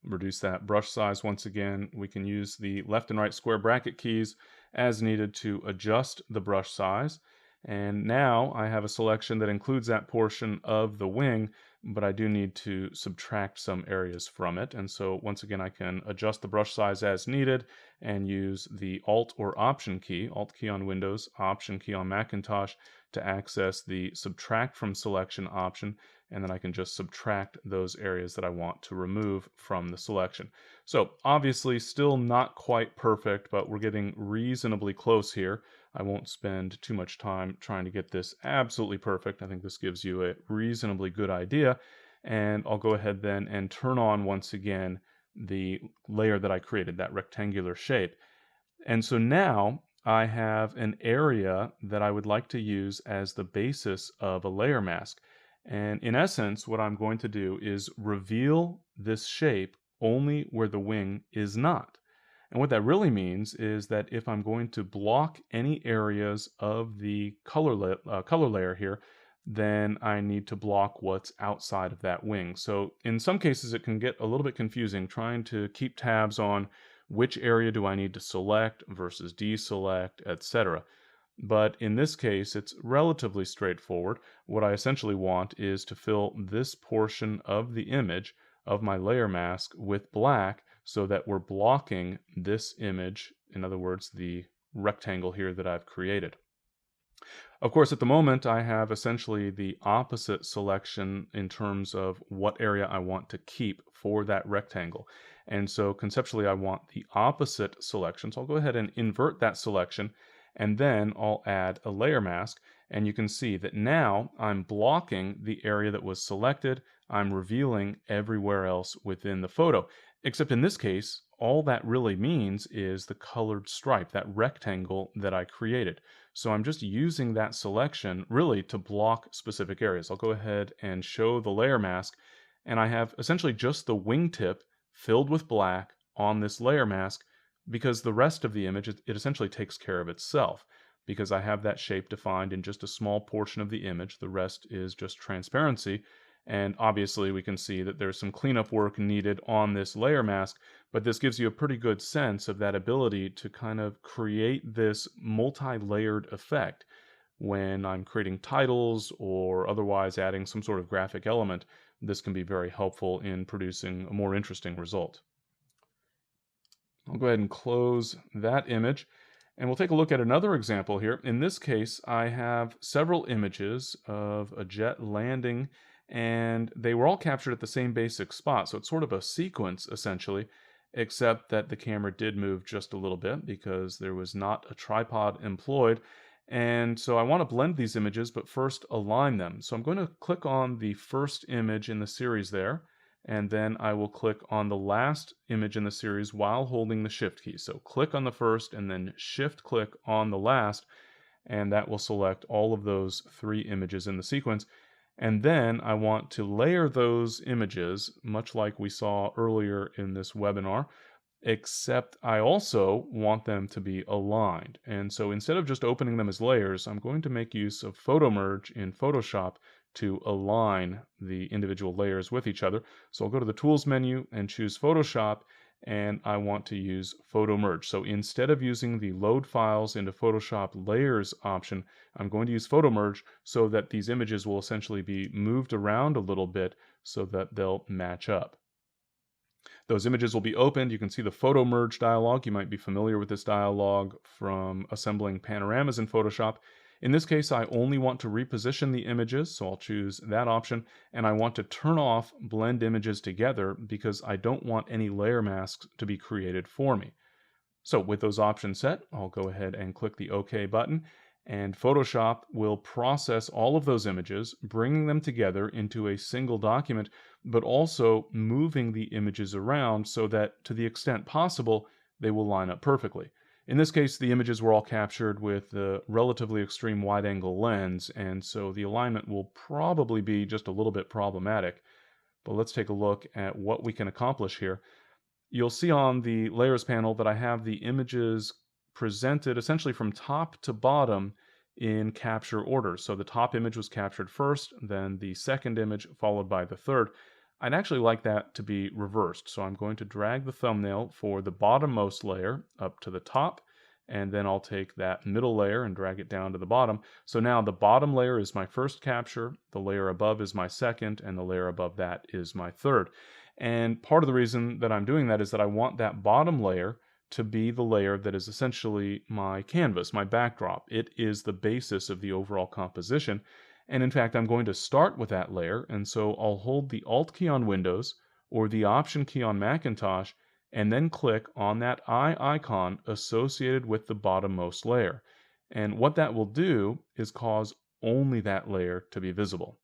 Reduce that brush size once again. We can use the left and right square bracket keys as needed to adjust the brush size. And now I have a selection that includes that portion of the wing, but I do need to subtract some areas from it. And so once again, I can adjust the brush size as needed and use the Alt or Option key, Alt key on Windows, Option key on Macintosh, to access the Subtract from Selection option. And then I can just subtract those areas that I want to remove from the selection. So obviously still not quite perfect, but we're getting reasonably close here. I won't spend too much time trying to get this absolutely perfect. I think this gives you a reasonably good idea. And I'll go ahead then and turn on once again the layer that I created, that rectangular shape. And so now I have an area that I would like to use as the basis of a layer mask. And in essence, what I'm going to do is reveal this shape only where the wing is not. And what that really means is that if I'm going to block any areas of the color layer here, then I need to block what's outside of that wing. So in some cases, it can get a little bit confusing trying to keep tabs on which area do I need to select versus deselect, etc. But in this case, it's relatively straightforward. What I essentially want is to fill this portion of the image of my layer mask with black so that we're blocking this image, in other words, the rectangle here that I've created. Of course, at the moment, I have essentially the opposite selection in terms of what area I want to keep for that rectangle. And so conceptually, I want the opposite selection. So I'll go ahead and invert that selection, and then I'll add a layer mask. And you can see that now I'm blocking the area that was selected. I'm revealing everywhere else within the photo. Except in this case, all that really means is the colored stripe, that rectangle that I created. So I'm just using that selection really to block specific areas. I'll go ahead and show the layer mask, and I have essentially just the wingtip filled with black on this layer mask because the rest of the image, it essentially takes care of itself because I have that shape defined in just a small portion of the image. The rest is just transparency. And obviously we can see that there's some cleanup work needed on this layer mask, but this gives you a pretty good sense of that ability to kind of create this multi-layered effect when I'm creating titles or otherwise adding some sort of graphic element. This can be very helpful in producing a more interesting result. I'll go ahead and close that image. And we'll take a look at another example here. In this case, I have several images of a jet landing, and they were all captured at the same basic spot. So it's sort of a sequence, essentially, except that the camera did move just a little bit because there was not a tripod employed. And so I want to blend these images, but first align them. So I'm going to click on the first image in the series there, and then I will click on the last image in the series while holding the Shift key. So click on the first and then Shift click on the last, and that will select all of those 3 images in the sequence. And then I want to layer those images, much like we saw earlier in this webinar, except I also want them to be aligned. And so instead of just opening them as layers, I'm going to make use of Photo Merge in Photoshop to align the individual layers with each other. So I'll go to the Tools menu and choose Photoshop, and I want to use Photo Merge. So instead of using the Load Files into Photoshop Layers option, I'm going to use Photo Merge so that these images will essentially be moved around a little bit so that they'll match up. Those images will be opened. You can see the Photo Merge dialog. You might be familiar with this dialog from assembling panoramas in Photoshop. In this case, I only want to reposition the images, so I'll choose that option, and I want to turn off Blend Images Together because I don't want any layer masks to be created for me. So with those options set, I'll go ahead and click the OK button, and Photoshop will process all of those images, bringing them together into a single document, but also moving the images around so that, to the extent possible, they will line up perfectly. In this case, the images were all captured with a relatively extreme wide-angle lens, and so the alignment will probably be just a little bit problematic. But let's take a look at what we can accomplish here. You'll see on the Layers panel that I have the images presented essentially from top to bottom in capture order. So the top image was captured first, then the second image followed by the third. I'd actually like that to be reversed. So I'm going to drag the thumbnail for the bottommost layer up to the top, and then I'll take that middle layer and drag it down to the bottom. So now the bottom layer is my first capture, the layer above is my second, and the layer above that is my third. And part of the reason that I'm doing that is that I want that bottom layer to be the layer that is essentially my canvas, my backdrop. It is the basis of the overall composition. And in fact, I'm going to start with that layer, and so I'll hold the Alt key on Windows or the Option key on Macintosh, and then click on that eye icon associated with the bottommost layer. And what that will do is cause only that layer to be visible.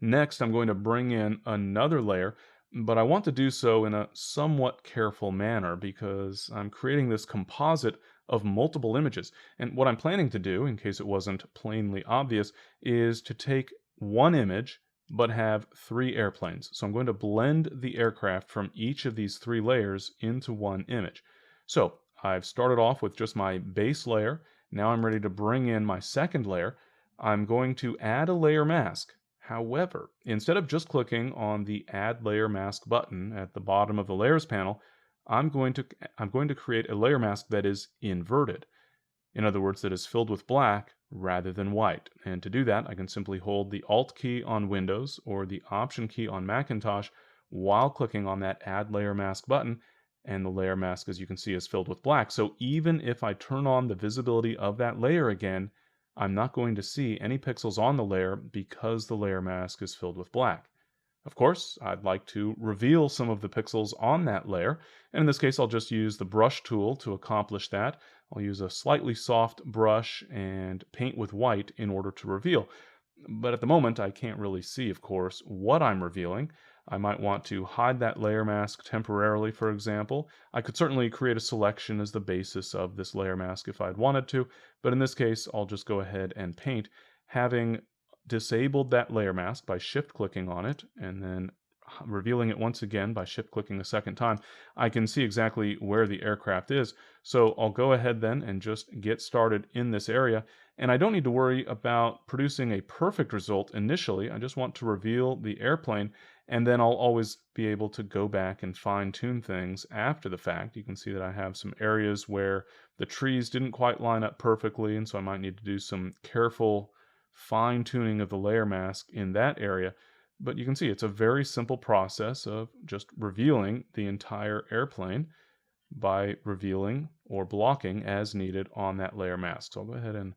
Next, I'm going to bring in another layer, but I want to do so in a somewhat careful manner because I'm creating this composite of multiple images. And what I'm planning to do, in case it wasn't plainly obvious, is to take one image but have three airplanes. So I'm going to blend the aircraft from each of these three layers into one image. So I've started off with just my base layer. Now I'm ready to bring in my second layer. I'm going to add a layer mask. However, instead of just clicking on the Add Layer Mask button at the bottom of the Layers panel, I'm going to create a layer mask that is inverted. In other words, that is filled with black rather than white. And to do that, I can simply hold the Alt key on Windows or the Option key on Macintosh while clicking on that Add Layer Mask button, and the layer mask, as you can see, is filled with black. So even if I turn on the visibility of that layer again, I'm not going to see any pixels on the layer because the layer mask is filled with black. Of course, I'd like to reveal some of the pixels on that layer, and in this case I'll just use the brush tool to accomplish that. I'll use a slightly soft brush and paint with white in order to reveal. But at the moment I can't really see, of course, what I'm revealing. I might want to hide that layer mask temporarily, for example. I could certainly create a selection as the basis of this layer mask if I'd wanted to, but in this case, I'll just go ahead and paint, having disabled that layer mask by shift-clicking on it, and then revealing it once again by shift-clicking a second time. I can see exactly where the aircraft is, so I'll go ahead then and just get started in this area. And I don't need to worry about producing a perfect result initially. I just want to reveal the airplane, and then I'll always be able to go back and fine-tune things after the fact. You can see that I have some areas where the trees didn't quite line up perfectly, and so I might need to do some careful fine-tuning of the layer mask in that area. But you can see it's a very simple process of just revealing the entire airplane by revealing or blocking as needed on that layer mask. So I'll go ahead and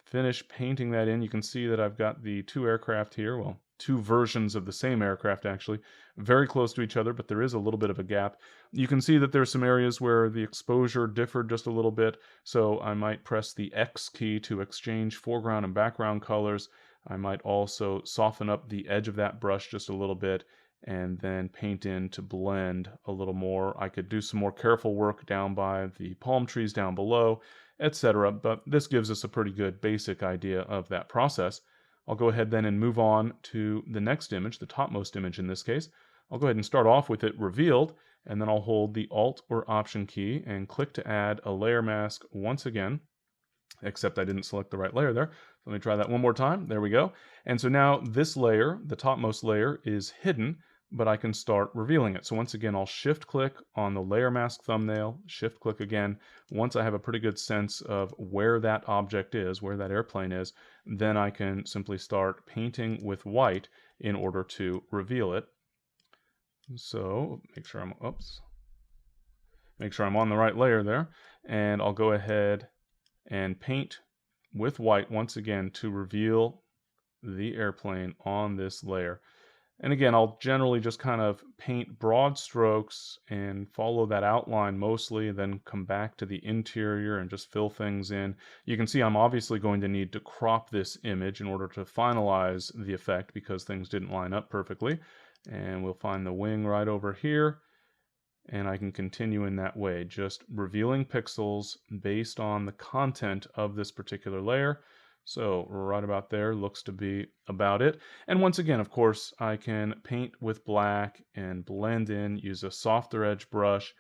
finish painting that in. You can see that I've got the two aircraft here, well, two versions of the same aircraft actually, very close to each other, but there is a little bit of a gap. You can see that there's some areas where the exposure differed just a little bit, so I might press the X key to exchange foreground and background colors. I might also soften up the edge of that brush just a little bit and then paint in to blend a little more. I could do some more careful work down by the palm trees down below, etc. But this gives us a pretty good basic idea of that process. I'll go ahead then and move on to the next image, the topmost image in this case. I'll go ahead and start off with it revealed, and then I'll hold the Alt or Option key and click to add a layer mask once again, except I didn't select the right layer there. Let me try that one more time. There we go. And so now this layer, the topmost layer, is hidden, but I can start revealing it. So once again, I'll shift click on the layer mask thumbnail, shift click again. Once I have a pretty good sense of where that object is, where that airplane is, then I can simply start painting with white in order to reveal it. So make sure I'm on the right layer there, and I'll go ahead and paint with white once again to reveal the airplane on this layer. And again, I'll generally just kind of paint broad strokes and follow that outline mostly, then come back to the interior and just fill things in. You can see I'm obviously going to need to crop this image in order to finalize the effect because things didn't line up perfectly. And we'll find the wing right over here. And I can continue in that way, just revealing pixels based on the content of this particular layer. So right about there looks to be about it. And once again, of course, I can paint with black and blend in, use a softer edge brush,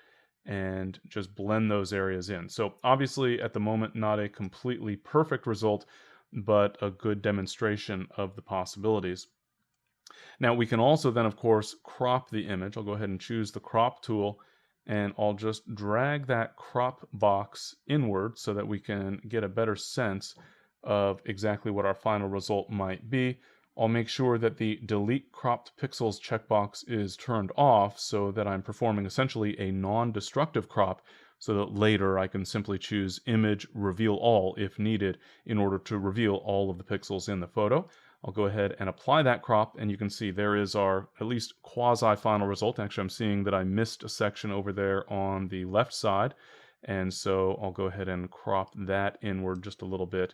and just blend those areas in. So obviously at the moment, not a completely perfect result, but a good demonstration of the possibilities. Now we can also then, of course, crop the image. I'll go ahead and choose the crop tool, and I'll just drag that crop box inward so that we can get a better sense of exactly what our final result might be. I'll make sure that the Delete Cropped Pixels checkbox is turned off so that I'm performing essentially a non-destructive crop, so that later I can simply choose Image Reveal All if needed in order to reveal all of the pixels in the photo. I'll go ahead and apply that crop, and you can see there is our at least quasi-final result. Actually, I'm seeing that I missed a section over there on the left side, And so I'll go ahead and crop that inward just a little bit.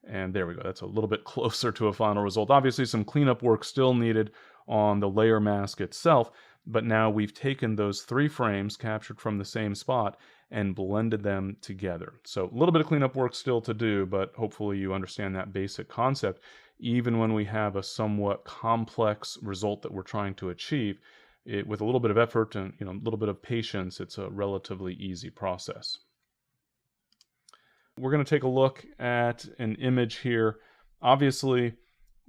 And there we go. That's a little bit closer to a final result. Obviously, some cleanup work still needed on the layer mask itself, but now we've taken those 3 frames captured from the same spot and blended them together. So a little bit of cleanup work still to do, but hopefully you understand that basic concept. Even when we have a somewhat complex result that we're trying to achieve, with a little bit of effort and a little bit of patience, it's a relatively easy process. We're going to take a look at an image here. Obviously,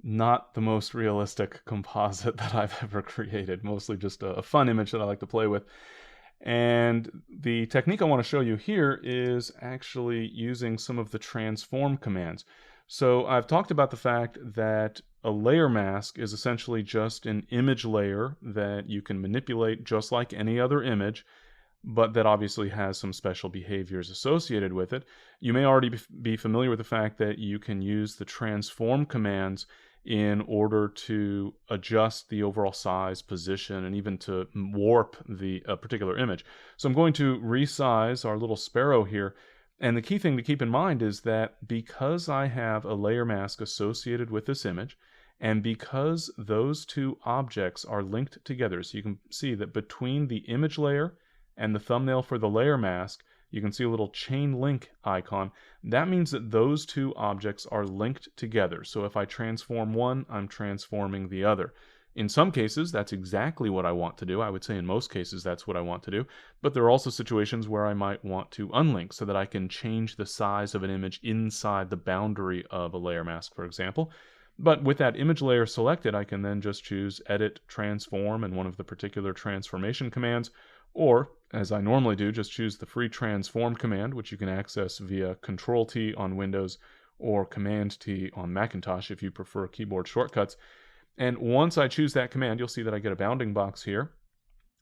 not the most realistic composite that I've ever created. Mostly just a fun image that I like to play with. And the technique I want to show you here is actually using some of the transform commands. So I've talked about the fact that a layer mask is essentially just an image layer that you can manipulate just like any other image, but that obviously has some special behaviors associated with it. You may already be familiar with the fact that you can use the transform commands in order to adjust the overall size, position, and even to warp the particular image. So I'm going to resize our little sparrow here. And the key thing to keep in mind is that because I have a layer mask associated with this image, and because those 2 objects are linked together, so you can see that between the image layer and the thumbnail for the layer mask, you can see a little chain link icon. That means that those 2 objects are linked together. So if I transform one, I'm transforming the other. In some cases, that's exactly what I want to do. I would say in most cases, that's what I want to do. But there are also situations where I might want to unlink so that I can change the size of an image inside the boundary of a layer mask, for example. But with that image layer selected, I can then just choose Edit Transform in one of the particular transformation commands, or, as I normally do, just choose the free transform command, which you can access via Control-T on Windows or Command-T on Macintosh if you prefer keyboard shortcuts. And once I choose that command, you'll see that I get a bounding box here.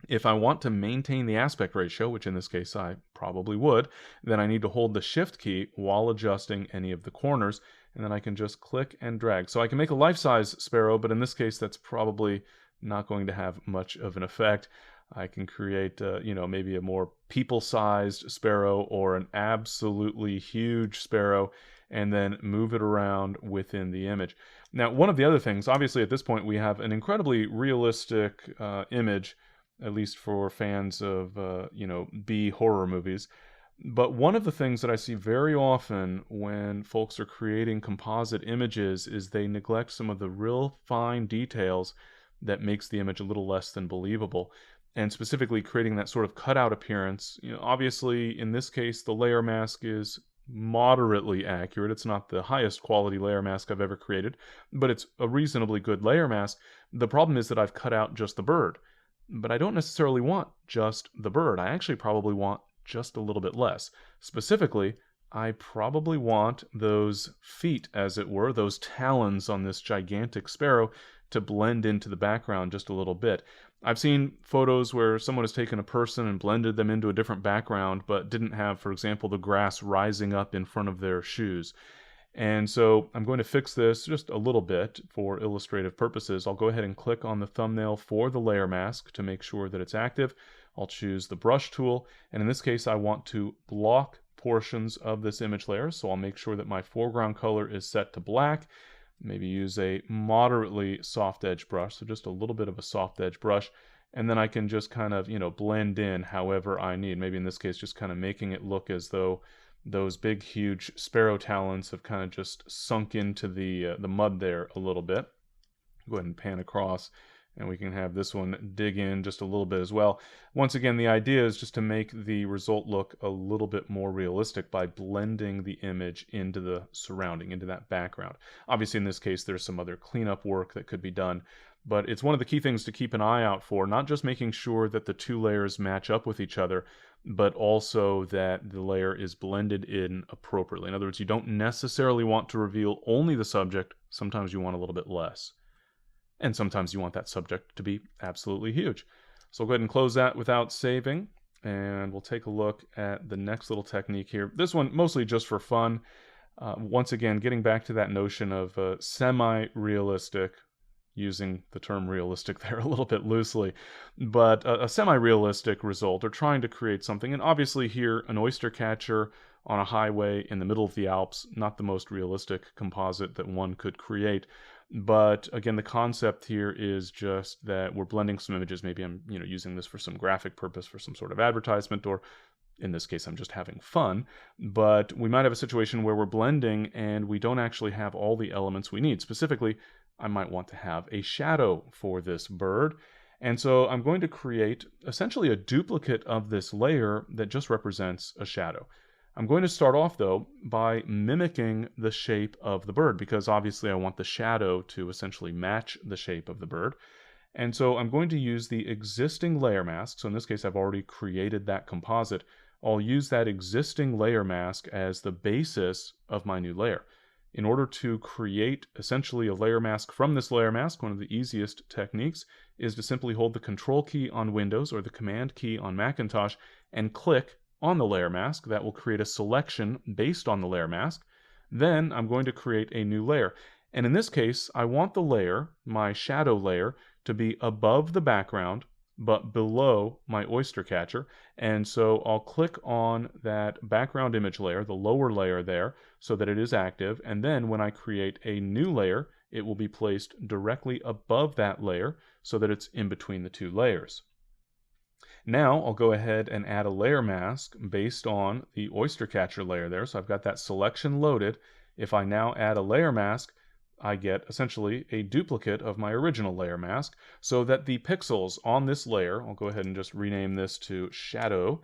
If I want to maintain the aspect ratio, which in this case I probably would, then I need to hold the Shift key while adjusting any of the corners, and then I can just click and drag. So I can make a life-size sparrow, but in this case that's probably not going to have much of an effect. I can create, maybe a more people-sized sparrow or an absolutely huge sparrow, and then move it around within the image. Now, one of the other things, obviously at this point we have an incredibly realistic image, at least for fans of, B horror movies. But one of the things that I see very often when folks are creating composite images is they neglect some of the real fine details that makes the image a little less than believable. And specifically creating that sort of cutout appearance. Obviously, in this case, the layer mask is moderately accurate. It's not the highest quality layer mask I've ever created, but it's a reasonably good layer mask. The problem is that I've cut out just the bird. But I don't necessarily want just the bird. I actually probably want just a little bit less. Specifically, I probably want those feet, as it were, those talons on this gigantic sparrow to blend into the background just a little bit. I've seen photos where someone has taken a person and blended them into a different background, but didn't have, for example, the grass rising up in front of their shoes. And so I'm going to fix this just a little bit for illustrative purposes. I'll go ahead and click on the thumbnail for the layer mask to make sure that it's active. I'll choose the brush tool, and in this case I want to block portions of this image layer, so I'll make sure that my foreground color is set to black. Maybe use a moderately soft edge brush, so just a little bit of a soft edge brush, and then I can just kind of, blend in however I need. Maybe in this case just kind of making it look as though those big huge sparrow talons have kind of just sunk into the mud there a little bit. Go ahead and pan across, and we can have this one dig in just a little bit as well. Once again, the idea is just to make the result look a little bit more realistic by blending the image into the surrounding, into that background. Obviously, in this case, there's some other cleanup work that could be done, but it's one of the key things to keep an eye out for, not just making sure that the 2 layers match up with each other, but also that the layer is blended in appropriately. In other words, you don't necessarily want to reveal only the subject. Sometimes you want a little bit less. And sometimes you want that subject to be absolutely huge. So I'll go ahead and close that without saving, and we'll take a look at the next little technique here. This one mostly just for fun. Once again, getting back to that notion of semi-realistic, using the term realistic there a little bit loosely, but a semi-realistic result, or trying to create something. And obviously here, an oyster catcher on a highway in the middle of the Alps, not the most realistic composite that one could create. But again, the concept here is just that we're blending some images. Maybe I'm, using this for some graphic purpose, for some sort of advertisement, or in this case, I'm just having fun. But we might have a situation where we're blending and we don't actually have all the elements we need. Specifically, I might want to have a shadow for this bird. And so I'm going to create essentially a duplicate of this layer that just represents a shadow. I'm going to start off, though, by mimicking the shape of the bird, because obviously I want the shadow to essentially match the shape of the bird. And so I'm going to use the existing layer mask. So in this case, I've already created that composite. I'll use that existing layer mask as the basis of my new layer. In order to create essentially a layer mask from this layer mask, one of the easiest techniques is to simply hold the Control key on Windows or the Command key on Macintosh and click on the layer mask. That will create a selection based on the layer mask. Then I'm going to create a new layer. And in this case, I want the layer, my shadow layer, to be above the background, but below my oyster catcher. And so I'll click on that background image layer, the lower layer there, so that it is active. And then when I create a new layer, it will be placed directly above that layer so that it's in between the two layers. Now I'll go ahead and add a layer mask based on the oyster catcher layer there. So I've got that selection loaded. If I now add a layer mask, I get essentially a duplicate of my original layer mask, so that the pixels on this layer, I'll go ahead and just rename this to shadow,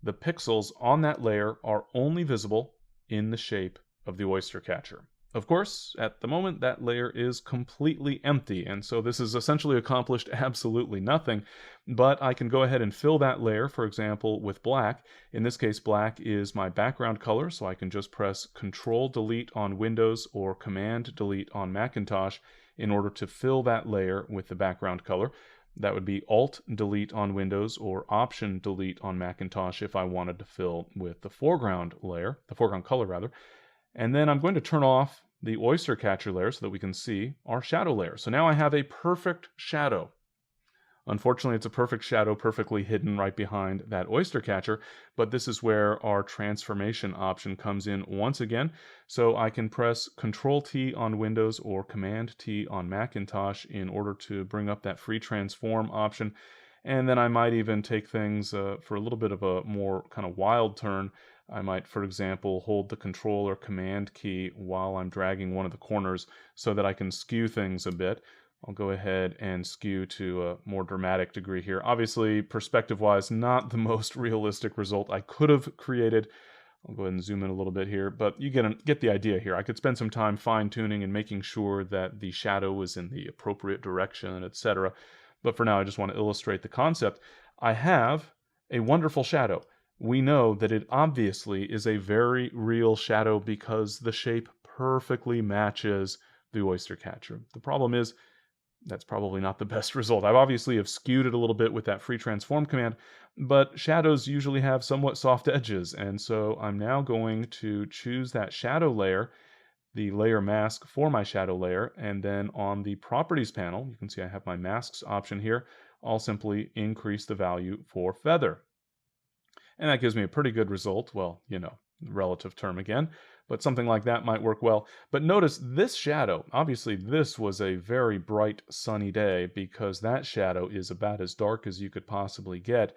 the pixels on that layer are only visible in the shape of the oyster catcher. Of course, at the moment, that layer is completely empty, and so this has essentially accomplished absolutely nothing, but I can go ahead and fill that layer, for example, with black. In this case, black is my background color, so I can just press Control-Delete on Windows or Command-Delete on Macintosh in order to fill that layer with the background color. That would be Alt-Delete on Windows or Option-Delete on Macintosh if I wanted to fill with the foreground layer, the foreground color rather. And then I'm going to turn off the oyster catcher layer so that we can see our shadow layer. So now I have a perfect shadow. Unfortunately, it's a perfect shadow perfectly hidden right behind that oyster catcher, but this is where our transformation option comes in once again. So I can press Control-T on Windows or Command-T on Macintosh in order to bring up that free transform option. And then I might even take things for a little bit of a more kind of wild turn. I might, for example, hold the Control or Command key while I'm dragging one of the corners so that I can skew things a bit. I'll go ahead and skew to a more dramatic degree here. Obviously, perspective-wise, not the most realistic result I could have created. I'll go ahead and zoom in a little bit here, but you get the idea here. I could spend some time fine-tuning and making sure that the shadow is in the appropriate direction, etc. But for now, I just want to illustrate the concept. I have a wonderful shadow. We know that it obviously is a very real shadow because the shape perfectly matches the oyster catcher. The problem is, that's probably not the best result. I've obviously have skewed it a little bit with that free transform command, but shadows usually have somewhat soft edges, and so I'm now going to choose that shadow layer, the layer mask for my shadow layer, and then on the properties panel, you can see I have my masks option here. I'll simply increase the value for feather. And that gives me a pretty good result. Well, relative term again, but something like that might work well. But notice this shadow, obviously this was a very bright sunny day because that shadow is about as dark as you could possibly get.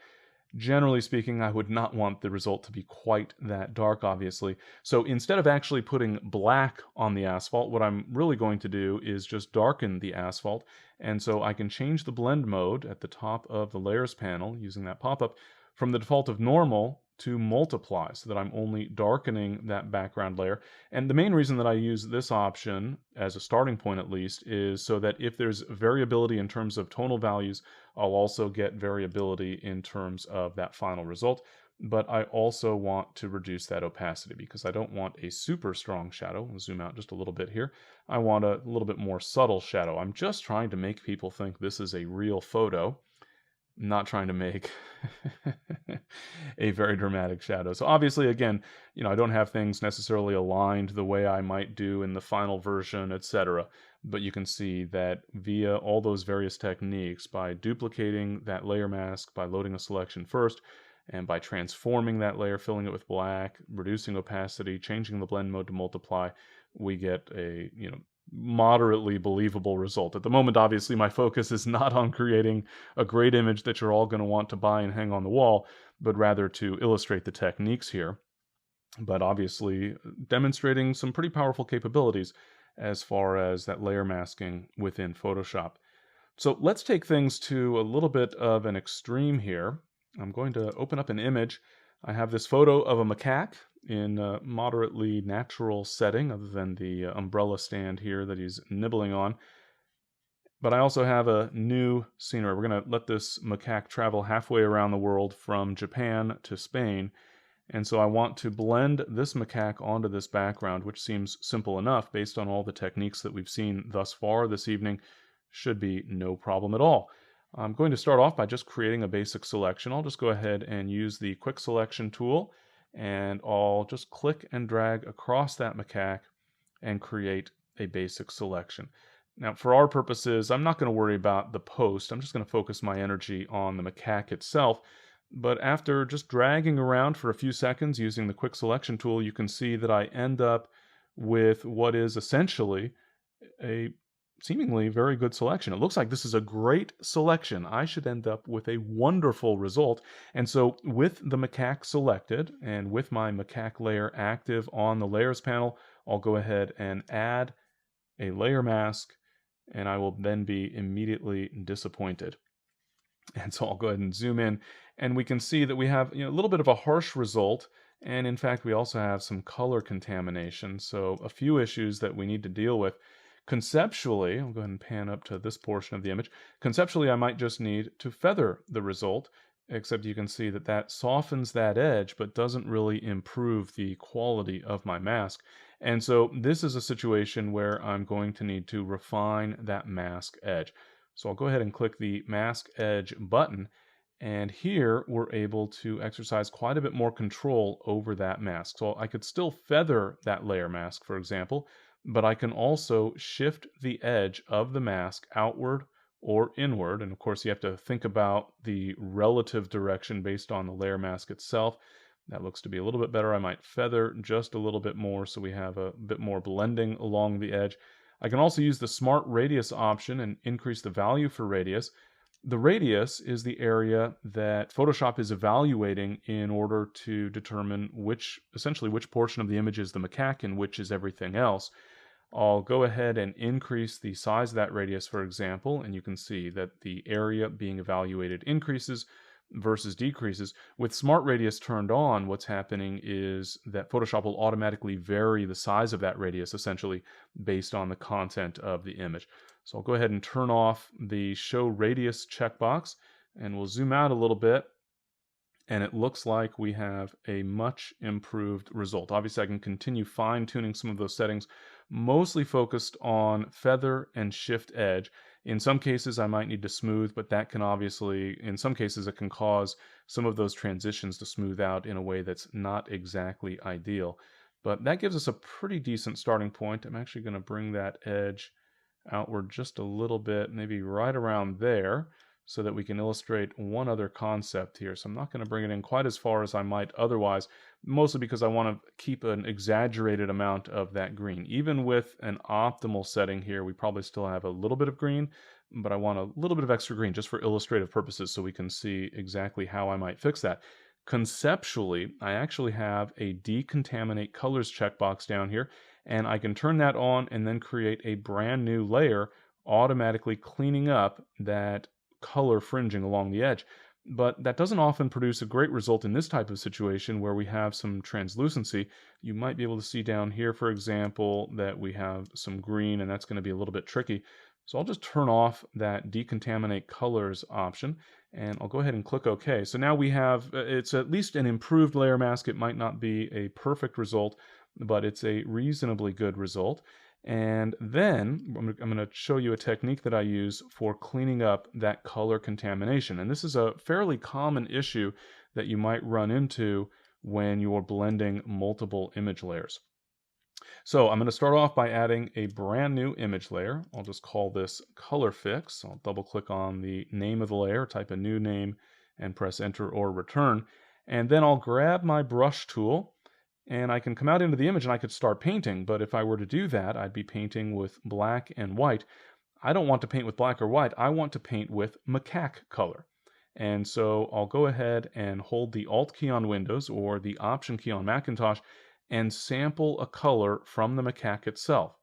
Generally speaking, I would not want the result to be quite that dark, obviously. So instead of actually putting black on the asphalt, what I'm really going to do is just darken the asphalt. And so I can change the blend mode at the top of the layers panel using that pop-up from the default of normal to multiply, so that I'm only darkening that background layer. And the main reason that I use this option, as a starting point at least, is so that if there's variability in terms of tonal values, I'll also get variability in terms of that final result. But I also want to reduce that opacity because I don't want a super strong shadow. I'll zoom out just a little bit here. I want a little bit more subtle shadow. I'm just trying to make people think this is a real photo. Not trying to make a very dramatic shadow. So obviously, again, I don't have things necessarily aligned the way I might do in the final version, etc. but you can see that via all those various techniques, by duplicating that layer mask, by loading a selection first, and by transforming that layer, filling it with black, reducing opacity, changing the blend mode to multiply, we get a, moderately believable result. At the moment, obviously, my focus is not on creating a great image that you're all going to want to buy and hang on the wall, but rather to illustrate the techniques here. But obviously, demonstrating some pretty powerful capabilities as far as that layer masking within Photoshop. So let's take things to a little bit of an extreme here. I'm going to open up an image. I have this photo of a macaque in a moderately natural setting, other than the umbrella stand here that he's nibbling on. But I also have a new scenery. We're going to let this macaque travel halfway around the world from Japan to Spain. And so I want to blend this macaque onto this background, which seems simple enough based on all the techniques that we've seen thus far this evening. Should be no problem at all. I'm going to start off by just creating a basic selection. I'll just go ahead and use the quick selection tool, and I'll just click and drag across that macaque and create a basic selection. Now, for our purposes, I'm not going to worry about the post. I'm just going to focus my energy on the macaque itself. But after just dragging around for a few seconds using the quick selection tool, you can see that I end up with what is essentially a seemingly very good selection. It looks like this is a great selection. I should end up with a wonderful result. And so with the macaque selected and with my macaque layer active on the layers panel, I'll go ahead and add a layer mask, and I will then be immediately disappointed. And so I'll go ahead and zoom in, and we can see that we have a little bit of a harsh result. And in fact, we also have some color contamination. So a few issues that we need to deal with. Conceptually, I'll go ahead and pan up to this portion of the image. Conceptually, I might just need to feather the result, except you can see that that softens that edge, but doesn't really improve the quality of my mask. And so this is a situation where I'm going to need to refine that mask edge. So I'll go ahead and click the Mask Edge button, and here we're able to exercise quite a bit more control over that mask. So I could still feather that layer mask, for example, but I can also shift the edge of the mask outward or inward. And of course, you have to think about the relative direction based on the layer mask itself. That looks to be a little bit better. I might feather just a little bit more so we have a bit more blending along the edge. I can also use the Smart Radius option and increase the value for radius. The radius is the area that Photoshop is evaluating in order to determine essentially which portion of the image is the macaque and which is everything else. I'll go ahead and increase the size of that radius, for example, and you can see that the area being evaluated increases versus decreases. With Smart Radius turned on, what's happening is that Photoshop will automatically vary the size of that radius, essentially based on the content of the image. So I'll go ahead and turn off the Show Radius checkbox, and we'll zoom out a little bit, and it looks like we have a much improved result. Obviously, I can continue fine-tuning some of those settings, mostly focused on feather and shift edge. In some cases, I might need to smooth, but that can obviously, in some cases, it can cause some of those transitions to smooth out in a way that's not exactly ideal. But that gives us a pretty decent starting point. I'm actually going to bring that edge outward just a little bit, maybe right around there, so that we can illustrate one other concept here. So I'm not going to bring it in quite as far as I might otherwise, mostly because I want to keep an exaggerated amount of that green. Even with an optimal setting here, we probably still have a little bit of green, but I want a little bit of extra green just for illustrative purposes so we can see exactly how I might fix that. Conceptually, I actually have a Decontaminate Colors checkbox down here, and I can turn that on and then create a brand new layer, automatically cleaning up that color fringing along the edge. But that doesn't often produce a great result in this type of situation where we have some translucency. You might be able to see down here, for example, that we have some green, and that's going to be a little bit tricky. So I'll just turn off that Decontaminate Colors option, and I'll go ahead and click OK. So now we have, it's at least an improved layer mask. It might not be a perfect result, but it's a reasonably good result. And then I'm going to show you a technique that I use for cleaning up that color contamination. And this is a fairly common issue that you might run into when you're blending multiple image layers. So I'm going to start off by adding a brand new image layer. I'll just call this Color Fix. I'll double click on the name of the layer, type a new name, and press Enter or Return. And then I'll grab my brush tool, and I can come out into the image and I could start painting. But if I were to do that, I'd be painting with black and white. I don't want to paint with black or white. I want to paint with macaque color. And so I'll go ahead and hold the Alt key on Windows or the Option key on Macintosh and sample a color from the macaque itself.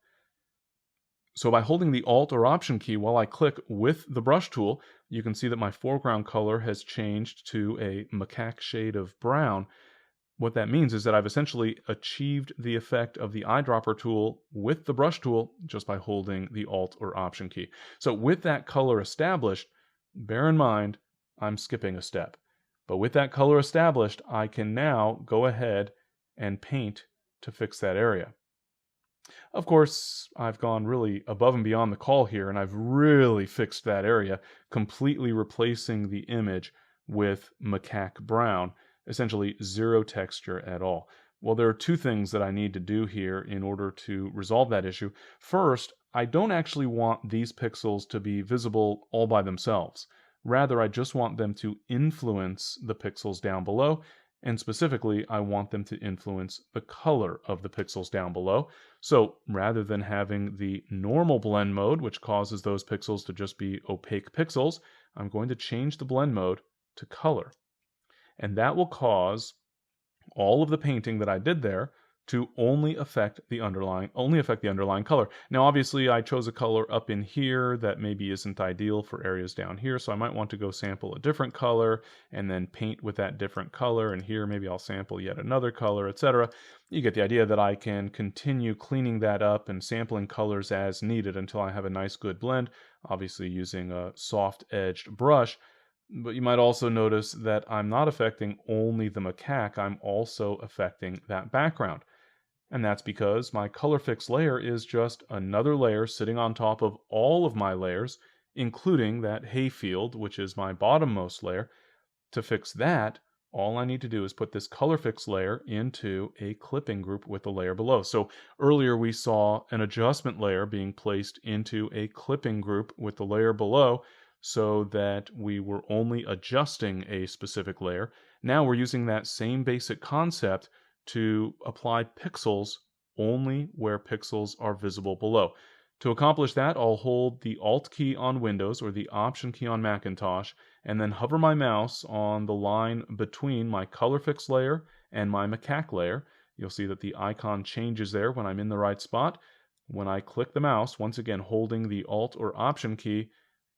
So by holding the Alt or Option key while I click with the brush tool, you can see that my foreground color has changed to a macaque shade of brown. What that means is that I've essentially achieved the effect of the eyedropper tool with the brush tool just by holding the Alt or Option key. So with that color established, bear in mind, I'm skipping a step. But with that color established, I can now go ahead and paint to fix that area. Of course, I've gone really above and beyond the call here, and I've really fixed that area, completely replacing the image with macaque brown, essentially zero texture at all. Well, there are two things that I need to do here in order to resolve that issue. First, I don't actually want these pixels to be visible all by themselves. Rather, I just want them to influence the pixels down below, and specifically, I want them to influence the color of the pixels down below. So rather than having the normal blend mode, which causes those pixels to just be opaque pixels, I'm going to change the blend mode to color. And that will cause all of the painting that I did there to only affect the underlying color. Now, obviously, I chose a color up in here that maybe isn't ideal for areas down here, so I might want to go sample a different color and then paint with that different color, and here maybe I'll sample yet another color, etc. You get the idea that I can continue cleaning that up and sampling colors as needed until I have a nice good blend, obviously using a soft-edged brush. But you might also notice that I'm not affecting only the macaque, I'm also affecting that background. And that's because my color fix layer is just another layer sitting on top of all of my layers, including that hayfield, which is my bottommost layer. To fix that, all I need to do is put this color fix layer into a clipping group with the layer below. So earlier we saw an adjustment layer being placed into a clipping group with the layer below, so that we were only adjusting a specific layer. Now we're using that same basic concept to apply pixels only where pixels are visible below. To accomplish that, I'll hold the Alt key on Windows or the Option key on Macintosh, and then hover my mouse on the line between my color fix layer and my macaque layer. You'll see that the icon changes there when I'm in the right spot. When I click the mouse, once again holding the Alt or Option key,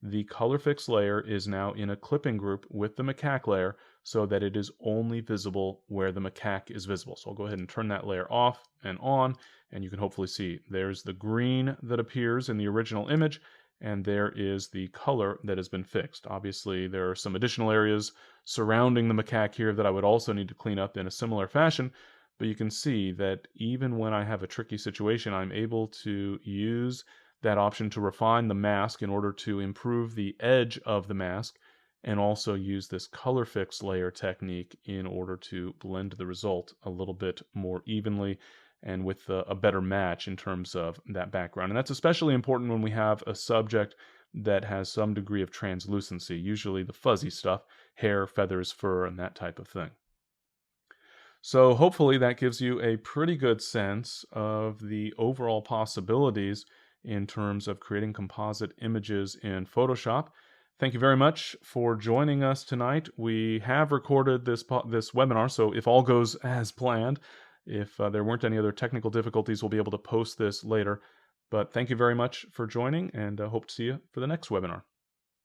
the color fix layer is now in a clipping group with the macaque layer so that it is only visible where the macaque is visible. So I'll go ahead and turn that layer off and on, and you can hopefully see there's the green that appears in the original image, and there is the color that has been fixed. Obviously, there are some additional areas surrounding the macaque here that I would also need to clean up in a similar fashion, but you can see that even when I have a tricky situation, I'm able to use that option to refine the mask in order to improve the edge of the mask, and also use this color fix layer technique in order to blend the result a little bit more evenly and with a better match in terms of that background. And that's especially important when we have a subject that has some degree of translucency, usually the fuzzy stuff, hair, feathers, fur, and that type of thing. So hopefully that gives you a pretty good sense of the overall possibilities in terms of creating composite images in Photoshop. Thank you very much for joining us tonight. We have recorded this webinar, so if all goes as planned, if there weren't any other technical difficulties, we'll be able to post this later. But thank you very much for joining, and hope to see you for the next webinar.